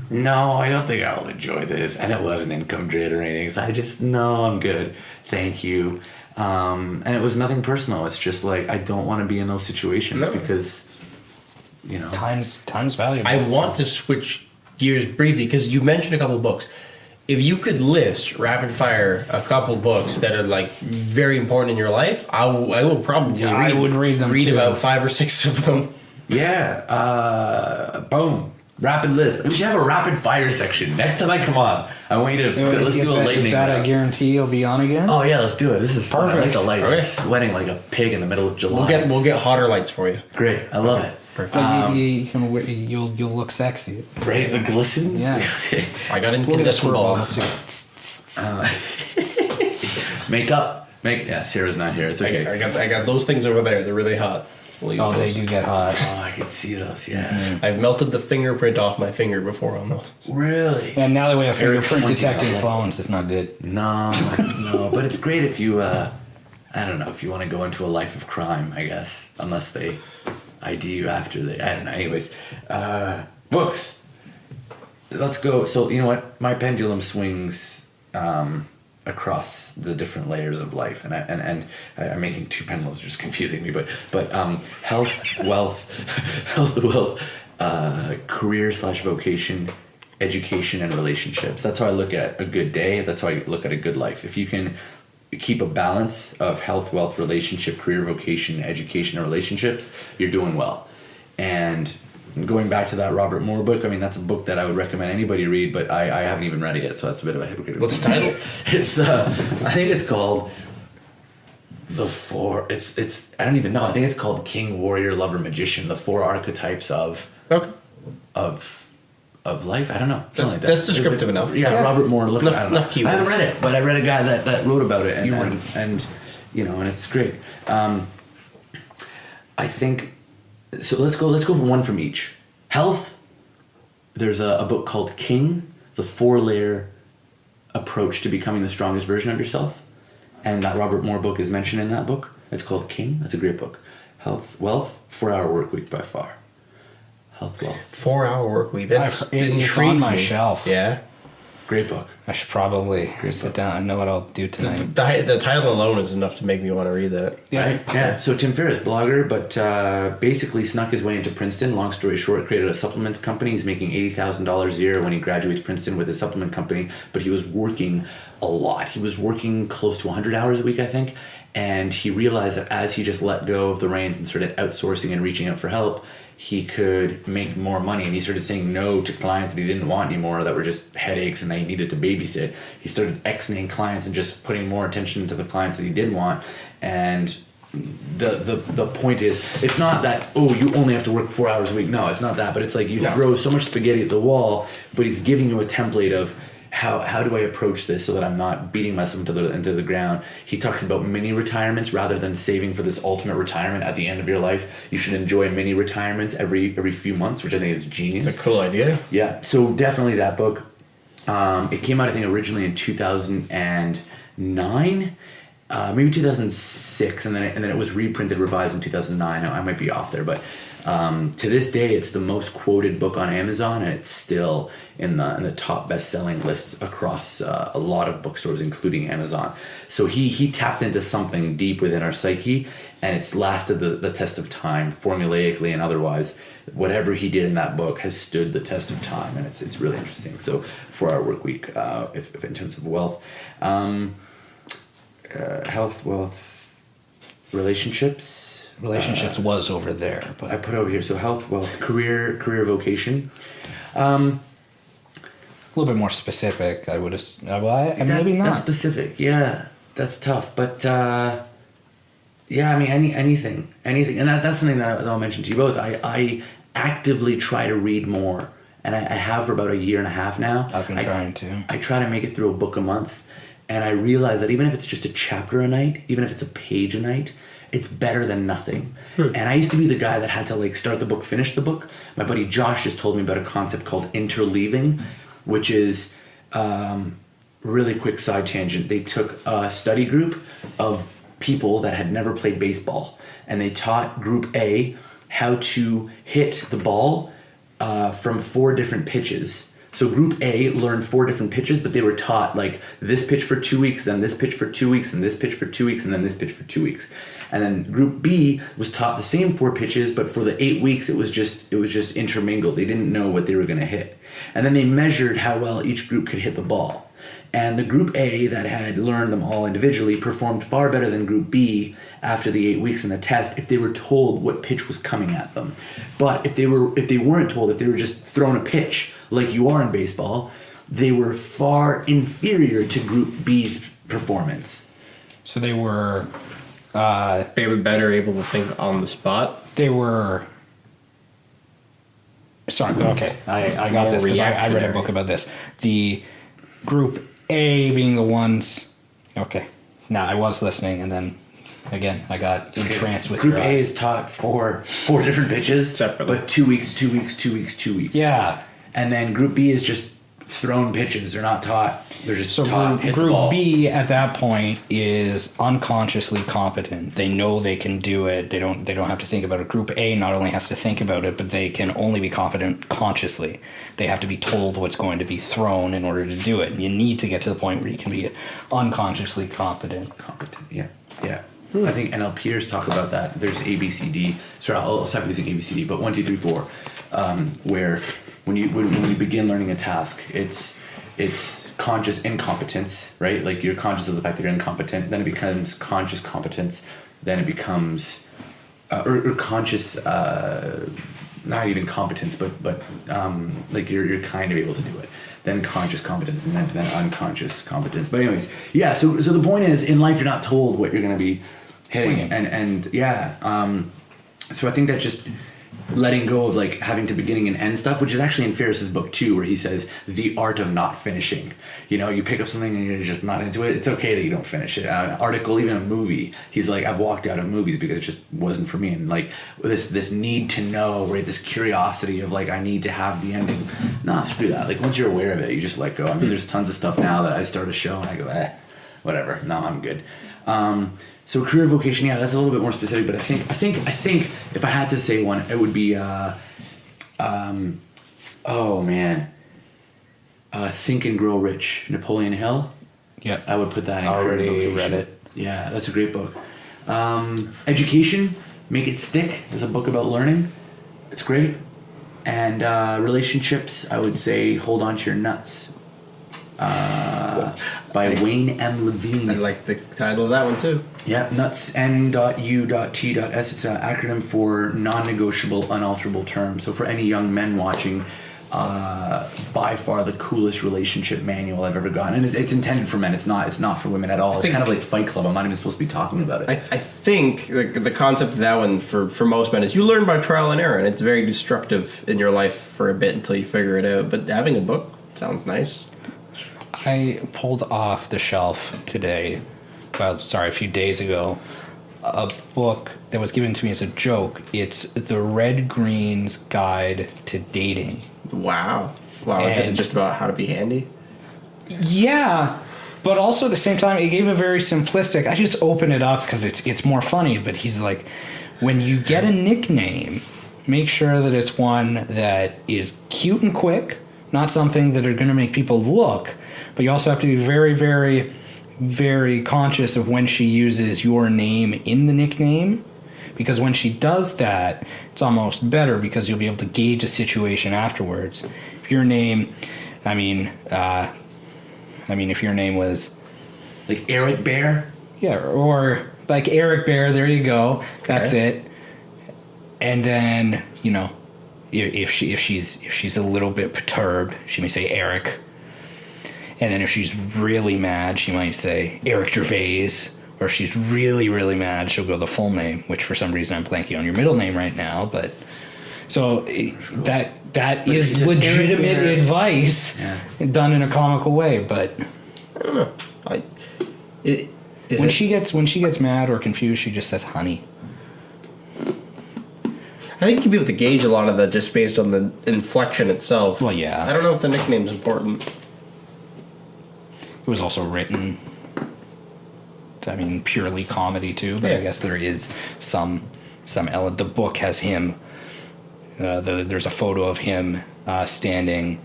[SPEAKER 3] no, I don't think I'll enjoy this, and it wasn't income generating, so I just, no, I'm good, thank you. And it was nothing personal. It's just like I don't want to be in those situations because
[SPEAKER 1] time's valuable.
[SPEAKER 2] I want to switch gears briefly because you mentioned a couple of books. If you could list rapid fire a couple books that are like very important in your life, I will probably
[SPEAKER 1] I would read them
[SPEAKER 2] read
[SPEAKER 1] too.
[SPEAKER 2] about 5 or 6 of them.
[SPEAKER 3] Yeah. Boom. Rapid list. We should have a rapid fire section. Next time I come on, I want you to let's do a lightning.
[SPEAKER 1] Is that
[SPEAKER 3] round.
[SPEAKER 1] a guarantee you'll be on again?
[SPEAKER 3] Oh yeah, let's do it. This is fun. I like
[SPEAKER 1] Perfect.
[SPEAKER 3] the lights.
[SPEAKER 2] Okay.
[SPEAKER 3] I'm sweating like a pig in the middle of July.
[SPEAKER 2] We'll get hotter lights for you.
[SPEAKER 3] Great. I love it.
[SPEAKER 1] But you'll look sexy.
[SPEAKER 3] Right, the glisten.
[SPEAKER 1] Yeah.
[SPEAKER 2] I got
[SPEAKER 1] We'll get a
[SPEAKER 2] incandescent
[SPEAKER 1] squirt
[SPEAKER 2] bulbs.
[SPEAKER 1] bottle too.
[SPEAKER 3] Makeup. Yeah, Sarah's not here. It's okay.
[SPEAKER 2] I got those things over there. They're really hot. We'll use
[SPEAKER 1] Oh, they
[SPEAKER 2] those.
[SPEAKER 1] do get hot.
[SPEAKER 3] Oh, I can see those. Yeah.
[SPEAKER 2] I've melted the fingerprint off my finger before on those.
[SPEAKER 3] Really?
[SPEAKER 1] And now that we have
[SPEAKER 3] Eric
[SPEAKER 1] fingerprint
[SPEAKER 3] pointing
[SPEAKER 1] detecting
[SPEAKER 3] out.
[SPEAKER 1] phones, it's not good.
[SPEAKER 3] No, no. But it's great if you, I don't know, if you want to go into a life of crime, I guess. Unless they ID you after they, I don't know. Anyways, books. Let's go. So, you know what? My pendulum swings across the different layers of life. And I'm making two pendulums, just confusing me. But health, wealth, career/vocation, education, and relationships. That's how I look at a good day. That's how I look at a good life. If you can keep a balance of health, wealth, relationship, career, vocation, education, and relationships, you're doing well. And going back to that Robert Moore book, I mean, that's a book that I would recommend anybody read, but I haven't even read it yet, so that's a bit of a hypocrite.
[SPEAKER 2] What's the title?
[SPEAKER 3] It's I think it's called it's I don't even know. I think it's called King, Warrior, Lover, Magician, the 4 archetypes of
[SPEAKER 2] Okay.
[SPEAKER 3] life. I don't know. Something like that.
[SPEAKER 2] That's descriptive enough.
[SPEAKER 3] Yeah,
[SPEAKER 2] Yeah.
[SPEAKER 3] Robert Moore. Look,
[SPEAKER 2] Enough-
[SPEAKER 3] I don't know.
[SPEAKER 2] enough keywords.
[SPEAKER 3] I haven't read it, but I read a guy that wrote about it, and
[SPEAKER 2] You read
[SPEAKER 3] and you know, and it's great. I think so. Let's go for one from each. Health. There's a book called King, the 4-layer approach to becoming the strongest version of yourself, and that Robert Moore book is mentioned in that book. It's called King. That's a great book. Health, wealth, 4-hour work week by far. Health, wealth.
[SPEAKER 2] 4-hour work week. That
[SPEAKER 1] It's on
[SPEAKER 2] intrigues
[SPEAKER 1] my
[SPEAKER 2] me.
[SPEAKER 1] shelf.
[SPEAKER 2] Yeah.
[SPEAKER 3] Great book.
[SPEAKER 1] I should probably sit down and know what I'll do tonight.
[SPEAKER 2] The title alone is enough to make me want to read that.
[SPEAKER 3] Right? Yeah. So Tim Ferriss, blogger, but basically snuck his way into Princeton. Long story short, created a supplements company. He's making $80,000 a year when he graduates Princeton with his supplement company. But he was working a lot. He was working close to 100 hours a week, I think. And he realized that as he just let go of the reins and started outsourcing and reaching out for help, he could make more money. And he started saying no to clients that he didn't want anymore, that were just headaches and that he needed to babysit. He started X-naying clients and just putting more attention to the clients that he did want. And the point is, it's not that, oh, you only have to work 4 hours a week. No, it's not that. But it's like you throw so much spaghetti at the wall, but he's giving you a template of how do I approach this so that I'm not beating myself into the ground. He talks about mini retirements rather than saving for this ultimate retirement at the end of your life. You should enjoy mini retirements every few months, which I think is genius.
[SPEAKER 2] It's a cool idea.
[SPEAKER 3] Yeah, so definitely that book. It came out, I think, originally in 2009, maybe 2006, and then it was reprinted, revised in 2009. I might be off there, but to this day, it's the most quoted book on Amazon, and it's still in the top best-selling lists across a lot of bookstores, including Amazon. So he tapped into something deep within our psyche, and it's lasted the test of time, formulaically and otherwise. Whatever he did in that book has stood the test of time, and it's really interesting. So 4-hour work week, if in terms of wealth, health, wealth, relationships.
[SPEAKER 1] Relationships was over there, but
[SPEAKER 3] I put over here. So health, wealth, career, vocation.
[SPEAKER 1] a little bit more specific. I would have. Maybe not.
[SPEAKER 3] That's specific. Yeah, that's tough. But yeah, I mean, anything, and that's something that I'll mention to you both. I actively try to read more, and I have for about a year and a half now.
[SPEAKER 1] I've been trying to.
[SPEAKER 3] I try to make it through a book a month, and I realize that even if it's just a chapter a night, even if it's a page a night, it's better than nothing. And I used to be the guy that had to like start the book, finish the book. My buddy Josh just told me about a concept called interleaving, which is really quick side tangent. They took a study group of people that had never played baseball, and they taught group A how to hit the ball from 4 different pitches. So group A learned 4 different pitches, but they were taught like this pitch for 2 weeks, then this pitch for 2 weeks, and this pitch for 2 weeks, and then this pitch for 2 weeks. And then group B was taught the same 4 pitches, but for the 8 weeks it was just intermingled. They didn't know what they were going to hit. And then they measured how well each group could hit the ball. And the Group A that had learned them all individually performed far better than Group B after the 8 weeks in the test if they were told what pitch was coming at them. But if they weren't told, if they were just thrown a pitch like you are in baseball, they were far inferior to Group B's performance.
[SPEAKER 1] So they were
[SPEAKER 2] better able to think on the spot.
[SPEAKER 1] They were. Sorry, okay, I got this because I read a book about this. The Group A being the ones. Okay, now I was listening, and then again I got entranced with
[SPEAKER 3] Group
[SPEAKER 1] your
[SPEAKER 3] A
[SPEAKER 1] eyes.
[SPEAKER 3] is taught four different pitches,
[SPEAKER 2] Separately.
[SPEAKER 3] but 2 weeks, 2 weeks, 2 weeks, 2 weeks.
[SPEAKER 1] Yeah.
[SPEAKER 3] And then Group B is just thrown pitches. They're not taught. They're just
[SPEAKER 1] So
[SPEAKER 3] taught hit the
[SPEAKER 1] Group
[SPEAKER 3] ball.
[SPEAKER 1] B at that point is unconsciously competent. They know they can do it. They don't have to think about it. Group A not only has to think about it, but they can only be competent consciously. They have to be told what's going to be thrown in order to do it. You need to get to the point where you can be unconsciously competent.
[SPEAKER 3] Yeah. I think NLPers talk about that. There's ABCD. Sorry, I'll stop using ABCD, but 1, 2, 3, 4, where when you begin learning a task, it's conscious incompetence, right? Like you're conscious of the fact that you're incompetent. Then it becomes conscious competence. Then it becomes or conscious, not even competence, but like you're kind of able to do it. Then conscious competence, and then unconscious competence. But anyways, yeah. So the point is, in life, you're not told what you're going to be hitting,
[SPEAKER 1] Swinging.
[SPEAKER 3] and yeah. So I think that just letting go of like having to beginning and end stuff, which is actually in Ferris's book too, where he says the art of not finishing. You know, you pick up something and you're just not into it. It's okay that you don't finish it. Article, even a movie. He's like, I've walked out of movies because it just wasn't for me. And like this need to know, right? This curiosity of like, I need to have the ending. Nah, screw that. Like once you're aware of it, you just let go. I mean, there's tons of stuff now that I start a show and I go, whatever. No, I'm good. So career vocation, yeah, that's a little bit more specific, but I think if I had to say one, it would be Think and Grow Rich, Napoleon Hill.
[SPEAKER 1] Yeah.
[SPEAKER 3] I would put that in
[SPEAKER 1] Already
[SPEAKER 3] career vocation.
[SPEAKER 1] read it.
[SPEAKER 3] Yeah, that's a great book. Education, Make It Stick is a book about learning. It's great. And relationships, I would say Hold On to Your Nuts. By Wayne M. Levine.
[SPEAKER 2] I like the title of that one too.
[SPEAKER 3] Yeah, nuts, N.U.T.S. It's an acronym for non-negotiable, unalterable terms. So for any young men watching, by far the coolest relationship manual I've ever gotten. And it's intended for men. It's not for women at all. It's kind of like Fight Club. I'm not even supposed to be talking about it.
[SPEAKER 2] I think the concept of that one for most men is you learn by trial and error, and it's very destructive in your life for a bit until you figure it out. But having a book sounds nice.
[SPEAKER 1] I pulled off the shelf today, a few days ago, a book that was given to me as a joke. It's The Red Green's Guide to Dating.
[SPEAKER 2] Wow. Is it just about how to be handy?
[SPEAKER 1] Yeah, but also at the same time, it gave a very simplistic. I just open it up because it's more funny. But he's like, when you get a nickname, make sure that it's one that is cute and quick, not something that are going to make people look. But you also have to be very, very, very conscious of when she uses your name in the nickname, because when she does that, it's almost better because you'll be able to gauge a situation afterwards. If your name, if your name was
[SPEAKER 3] like Eric Bear.
[SPEAKER 1] Yeah, or like Eric Bear. There you go. That's it. And then if she's a little bit perturbed, she may say Eric. And then if she's really mad, she might say Eric Gervais. Or if she's really, really mad, she'll go the full name, which for some reason I'm blanking on your middle name right now. But so that is legitimate advice done in a comical way. But
[SPEAKER 2] I don't know.
[SPEAKER 1] when she gets mad or confused, she just says honey.
[SPEAKER 2] I think you'll be able to gauge a lot of that just based on the inflection itself.
[SPEAKER 1] Well, yeah.
[SPEAKER 2] I don't know if the nickname's important.
[SPEAKER 1] It was also written, purely comedy too, but I guess there is some element. The book has him. There's a photo of him standing,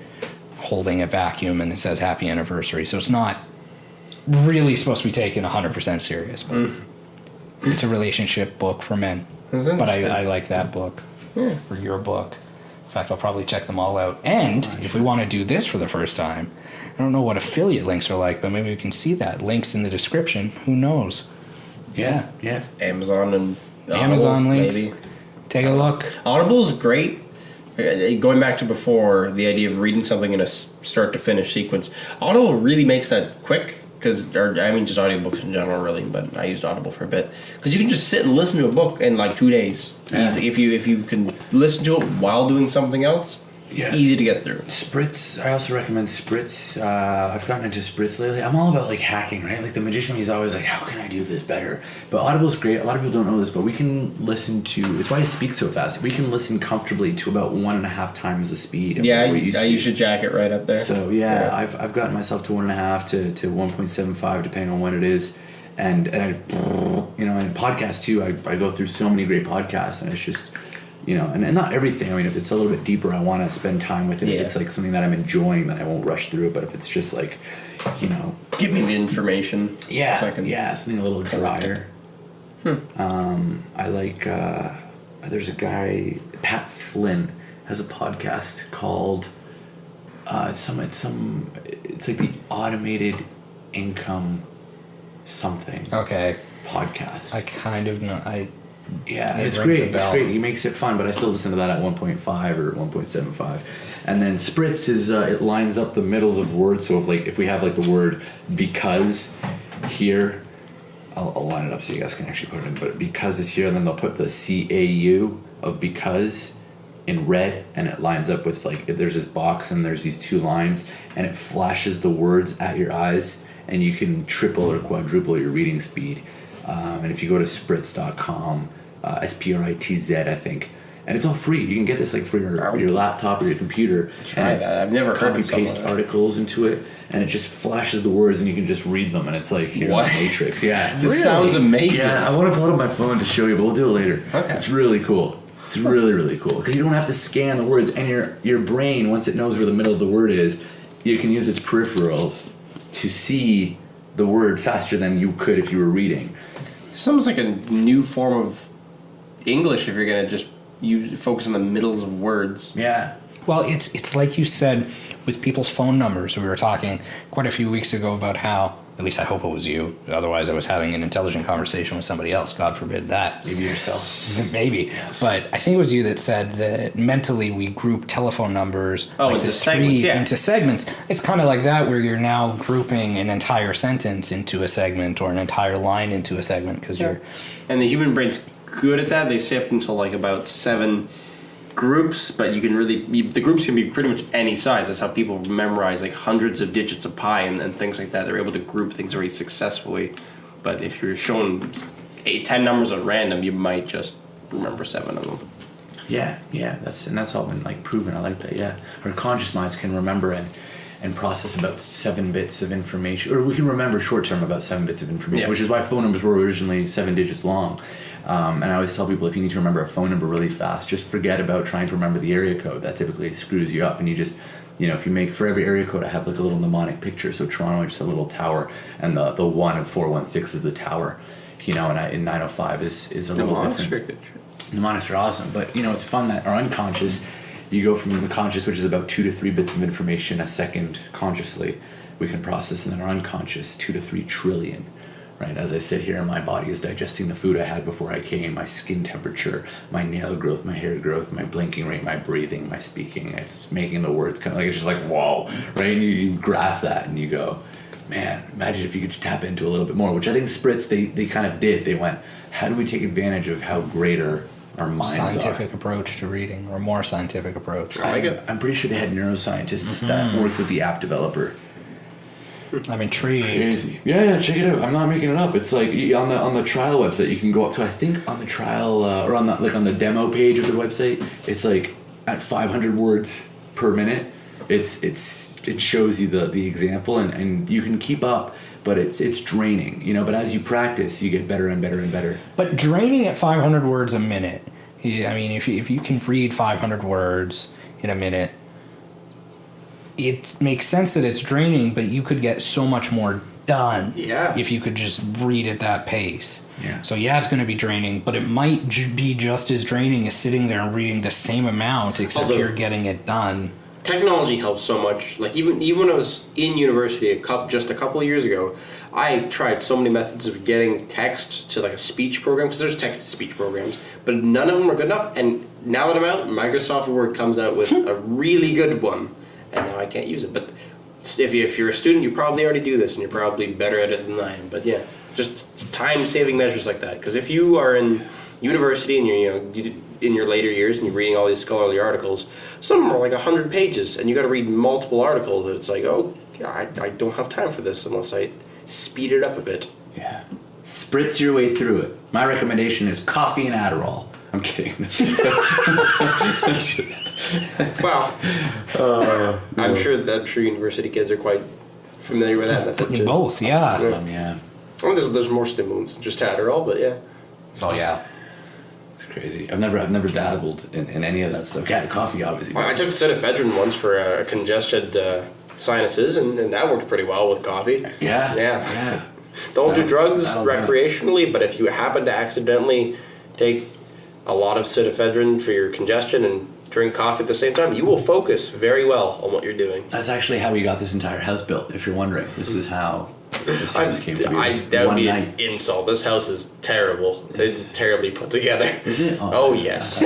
[SPEAKER 1] holding a vacuum, and it says "Happy Anniversary." So it's not really supposed to be taken 100% serious, but it's a relationship book for men.
[SPEAKER 2] That's
[SPEAKER 1] But
[SPEAKER 2] interesting.
[SPEAKER 1] I like that book, or your book. fact, I'll probably check them all out. And if we want to do this for the first time, I don't know what affiliate links are like, but maybe we can see that. Links in the description. Who knows?
[SPEAKER 3] Yeah.
[SPEAKER 2] Amazon and
[SPEAKER 1] Amazon links.
[SPEAKER 2] maybe.
[SPEAKER 1] Take a look.
[SPEAKER 2] Audible is great. Going back to before, the idea of reading something in a start to finish sequence. Audible really makes that quick. Just audiobooks in general, really, but I used Audible for a bit. Because you can just sit and listen to a book in like 2 days.
[SPEAKER 3] Yeah.
[SPEAKER 2] Easy. If you can listen to it while doing something else, easy to get through.
[SPEAKER 3] Spritz, I also recommend Spritz. I've gotten into Spritz lately. I'm all about like hacking, right? Like the magician, he's always like, how can I do this better? But Audible's great. A lot of people don't know this, but we can listen to, it's why I speak so fast. We can listen comfortably to about 1.5 times the speed.
[SPEAKER 2] Yeah, I use your jacket right up there.
[SPEAKER 3] So I've gotten myself to 1.5 to 1.75 depending on when it is. And I, and podcasts too, I go through so many great podcasts, and it's just, and not everything. I mean, if it's a little bit deeper, I want to spend time with it. If it's like something that I'm enjoying, then I won't rush through it. But if it's just like,
[SPEAKER 2] give me the information.
[SPEAKER 3] Yeah,
[SPEAKER 2] so I can
[SPEAKER 3] something a little drier. I like, there's a guy, Pat Flynn, has a podcast called, it's like the automated income something.
[SPEAKER 1] Okay.
[SPEAKER 3] Podcast.
[SPEAKER 1] I kind of know.
[SPEAKER 3] It's great. It's great. He makes it fun, but I still listen to that at 1.5 or 1.75. And then Spritz is it lines up the middles of words. So if we have like the word because here, I'll line it up so you guys can actually put it in. But because is here, and then they'll put the CAU of because in red, and it lines up with like there's this box and there's these 2 lines, and it flashes the words at your eyes, and you can triple or quadruple your reading speed. And if you go to spritz.com, SPRITZ, I think, and it's all free. You can get this like for your laptop or your computer.
[SPEAKER 2] Try that. I've never heard of
[SPEAKER 3] copy-paste articles into it, and it just flashes the words, and you can just read them, and it's like you're in the Matrix. Yeah,
[SPEAKER 2] this sounds amazing.
[SPEAKER 3] Yeah, I want to pull it up my phone to show you, but we'll do it later.
[SPEAKER 2] Okay,
[SPEAKER 3] it's really cool. It's really, really cool because you don't have to scan the words, and your brain, once it knows where the middle of the word is, you can use its peripherals to see the word faster than you could if you were reading.
[SPEAKER 2] It's almost like a new form of English if you're going to just focus on the middles of words.
[SPEAKER 3] Yeah.
[SPEAKER 1] Well, it's like you said with people's phone numbers. We were talking quite a few weeks ago about how, at least I hope it was you, otherwise I was having an intelligent conversation with somebody else, God forbid that.
[SPEAKER 3] Maybe yourself.
[SPEAKER 1] Maybe. But I think it was you that said that mentally we group telephone numbers
[SPEAKER 2] into segments,
[SPEAKER 1] into segments. It's kind of like that, where you're now grouping an entire sentence into a segment or an entire line into a segment because you're...
[SPEAKER 2] And the human brain's good at that. They say up until like about 7 groups, but you can the groups can be pretty much any size. That's how people memorize like hundreds of digits of pi and things like that. They're able to group things very successfully. But if you're shown 10 numbers at random, you might just remember 7 of them.
[SPEAKER 3] Yeah, that's all been like proven. I like that. Yeah, our conscious minds can remember and process about 7 bits of information, or we can remember short term about 7 bits of information, which is why phone numbers were originally 7 digits long. And I always tell people, if you need to remember a phone number really fast, just forget about trying to remember the area code. That typically screws you up. And you just, if you make, for every area code, I have like a little mnemonic picture. So Toronto is just a little tower, and the 1 of 416 is the tower, and in 905 is a little different. Mnemonics are awesome, but it's fun that our unconscious, you go from the conscious, which is about 2 to 3 bits of information a second consciously, we can process, and then our unconscious, 2 to 3 trillion. Right, as I sit here, my body is digesting the food I had before I came, my skin temperature, my nail growth, my hair growth, my blinking rate, my breathing, my speaking. It's making the words kind of like, it's just like, whoa, right? And you graph that and you go, man, imagine if you could tap into a little bit more, which I think Spritz, they kind of did. They went, how do we take advantage of how greater our minds
[SPEAKER 1] scientific approach to reading, or more scientific approach.
[SPEAKER 3] I'm pretty sure they had neuroscientists that worked with the app developer.
[SPEAKER 1] I'm intrigued.
[SPEAKER 3] Crazy. Yeah, check it out. I'm not making it up. It's like on the trial website, you can go up to, I think on the trial or on the demo page of the website, it's like at 500 words per minute. It shows you the example, and you can keep up, but it's draining, but as you practice, you get better and better and better.
[SPEAKER 1] But draining at 500 words a minute, I mean, if you can read 500 words in a minute, it makes sense that it's draining, but you could get so much more done if you could just read at that pace.
[SPEAKER 3] Yeah.
[SPEAKER 1] So yeah, it's going to be draining, but it might be just as draining as sitting there and reading the same amount, except
[SPEAKER 4] Although-
[SPEAKER 1] you're getting it done.
[SPEAKER 4] Technology helps so much. Like even when I was in university just a couple of years ago, I tried so many methods of getting text to like a speech program, because there's text to speech programs, but none of them are good enough. And now that I'm out, Microsoft Word comes out with a really good one, and now I can't use it. But if you're a student, you probably already do this, and you're probably better at it than I am. But yeah, just time-saving measures like that. Because if you are in university and you're in your later years and you're reading all these scholarly articles, some of them are like 100 pages, and you got to read multiple articles. It's like, oh, yeah, I don't have time for this unless I speed it up a bit.
[SPEAKER 3] Yeah. Spritz your way through it. My recommendation is coffee and Adderall. I'm kidding.
[SPEAKER 4] Well, I'm sure university kids are quite familiar with that method too.
[SPEAKER 1] Both, yeah.
[SPEAKER 3] Yeah.
[SPEAKER 4] Well, there's more stimulants than just Adderall, but yeah.
[SPEAKER 1] Oh yeah.
[SPEAKER 3] It's crazy. I've never dabbled in any of that stuff. Yeah, coffee, obviously.
[SPEAKER 4] Well, I took Cetiphedrine once for congested sinuses, and that worked pretty well with coffee.
[SPEAKER 3] Yeah.
[SPEAKER 4] Yeah. Don't do drugs
[SPEAKER 3] that'll do it.
[SPEAKER 4] recreationally, but if you happen to accidentally take a lot of Cetiphedrine for your congestion and drink coffee at the same time, you will focus very well on what you're doing.
[SPEAKER 3] That's actually how we got this entire house built, if you're wondering. This is how this house came to be.
[SPEAKER 4] That would
[SPEAKER 3] One
[SPEAKER 4] be
[SPEAKER 3] night.
[SPEAKER 4] an insult. This house is terrible. It's terribly put together.
[SPEAKER 3] Is it?
[SPEAKER 4] Oh, yes.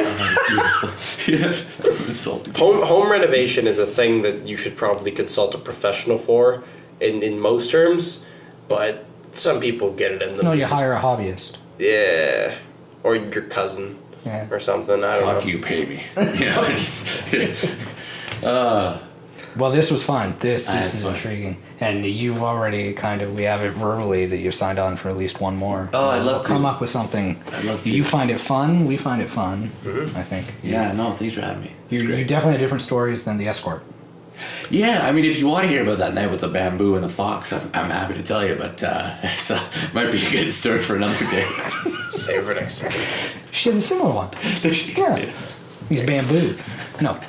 [SPEAKER 3] Insulting.
[SPEAKER 4] Home renovation is a thing that you should probably consult a professional for in most terms, but some people get it in them.
[SPEAKER 1] No, you hire a hobbyist.
[SPEAKER 4] Yeah. Or your cousin.
[SPEAKER 1] Yeah.
[SPEAKER 4] Or something. I don't know.
[SPEAKER 3] Fuck you, pay me. You know,
[SPEAKER 1] Well, this was fun. This
[SPEAKER 3] had
[SPEAKER 1] is
[SPEAKER 3] fun.
[SPEAKER 1] intriguing, and you've already we have it verbally that you've signed on for at least one more.
[SPEAKER 3] Oh, I'd love
[SPEAKER 1] We'll
[SPEAKER 3] to.
[SPEAKER 1] come up with something.
[SPEAKER 3] I'd love to.
[SPEAKER 1] You find it fun. We find it fun. I think.
[SPEAKER 3] yeah, no, thanks for having me. It's
[SPEAKER 1] You
[SPEAKER 3] great.
[SPEAKER 1] definitely have different stories than the escort.
[SPEAKER 3] Yeah, I mean, if you want to hear about that night with the bamboo and the fox, I'm happy to tell you, but it's, might be a good story for another day.
[SPEAKER 4] Save for next time.
[SPEAKER 1] She has a similar one. Yeah. He's bambooed. No.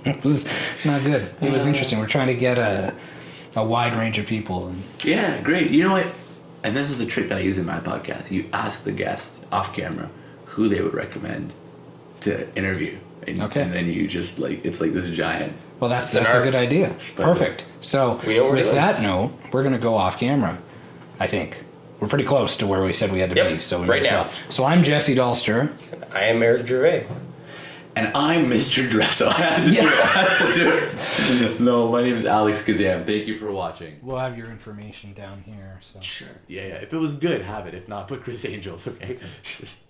[SPEAKER 1] It was not good. It was interesting. We're trying to get a wide range of people. And
[SPEAKER 3] Yeah, great. You know what? And this is a trick that I use in my podcast. You ask the guest off camera who they would recommend to interview. And,
[SPEAKER 1] Okay.
[SPEAKER 3] and then you just it's like this giant.
[SPEAKER 1] well, that's
[SPEAKER 4] an
[SPEAKER 1] a
[SPEAKER 4] art.
[SPEAKER 1] good idea. Perfect. So
[SPEAKER 4] We know what we're
[SPEAKER 1] with
[SPEAKER 4] doing.
[SPEAKER 1] that note, we're going to go off camera. I think we're pretty close to where we said we had to
[SPEAKER 4] Yep,
[SPEAKER 1] be. So we
[SPEAKER 4] right
[SPEAKER 1] might as
[SPEAKER 4] now.
[SPEAKER 1] well. So I'm Jesse Dahlster.
[SPEAKER 4] I am Eric Gervais.
[SPEAKER 3] And I'm Mr. Dresso. I had to do it. No, my name is Alex Kazam. Thank you for watching.
[SPEAKER 1] We'll have your information down here. So.
[SPEAKER 3] Sure. Yeah. If it was good, have it. If not, put Chris Angels, okay? Just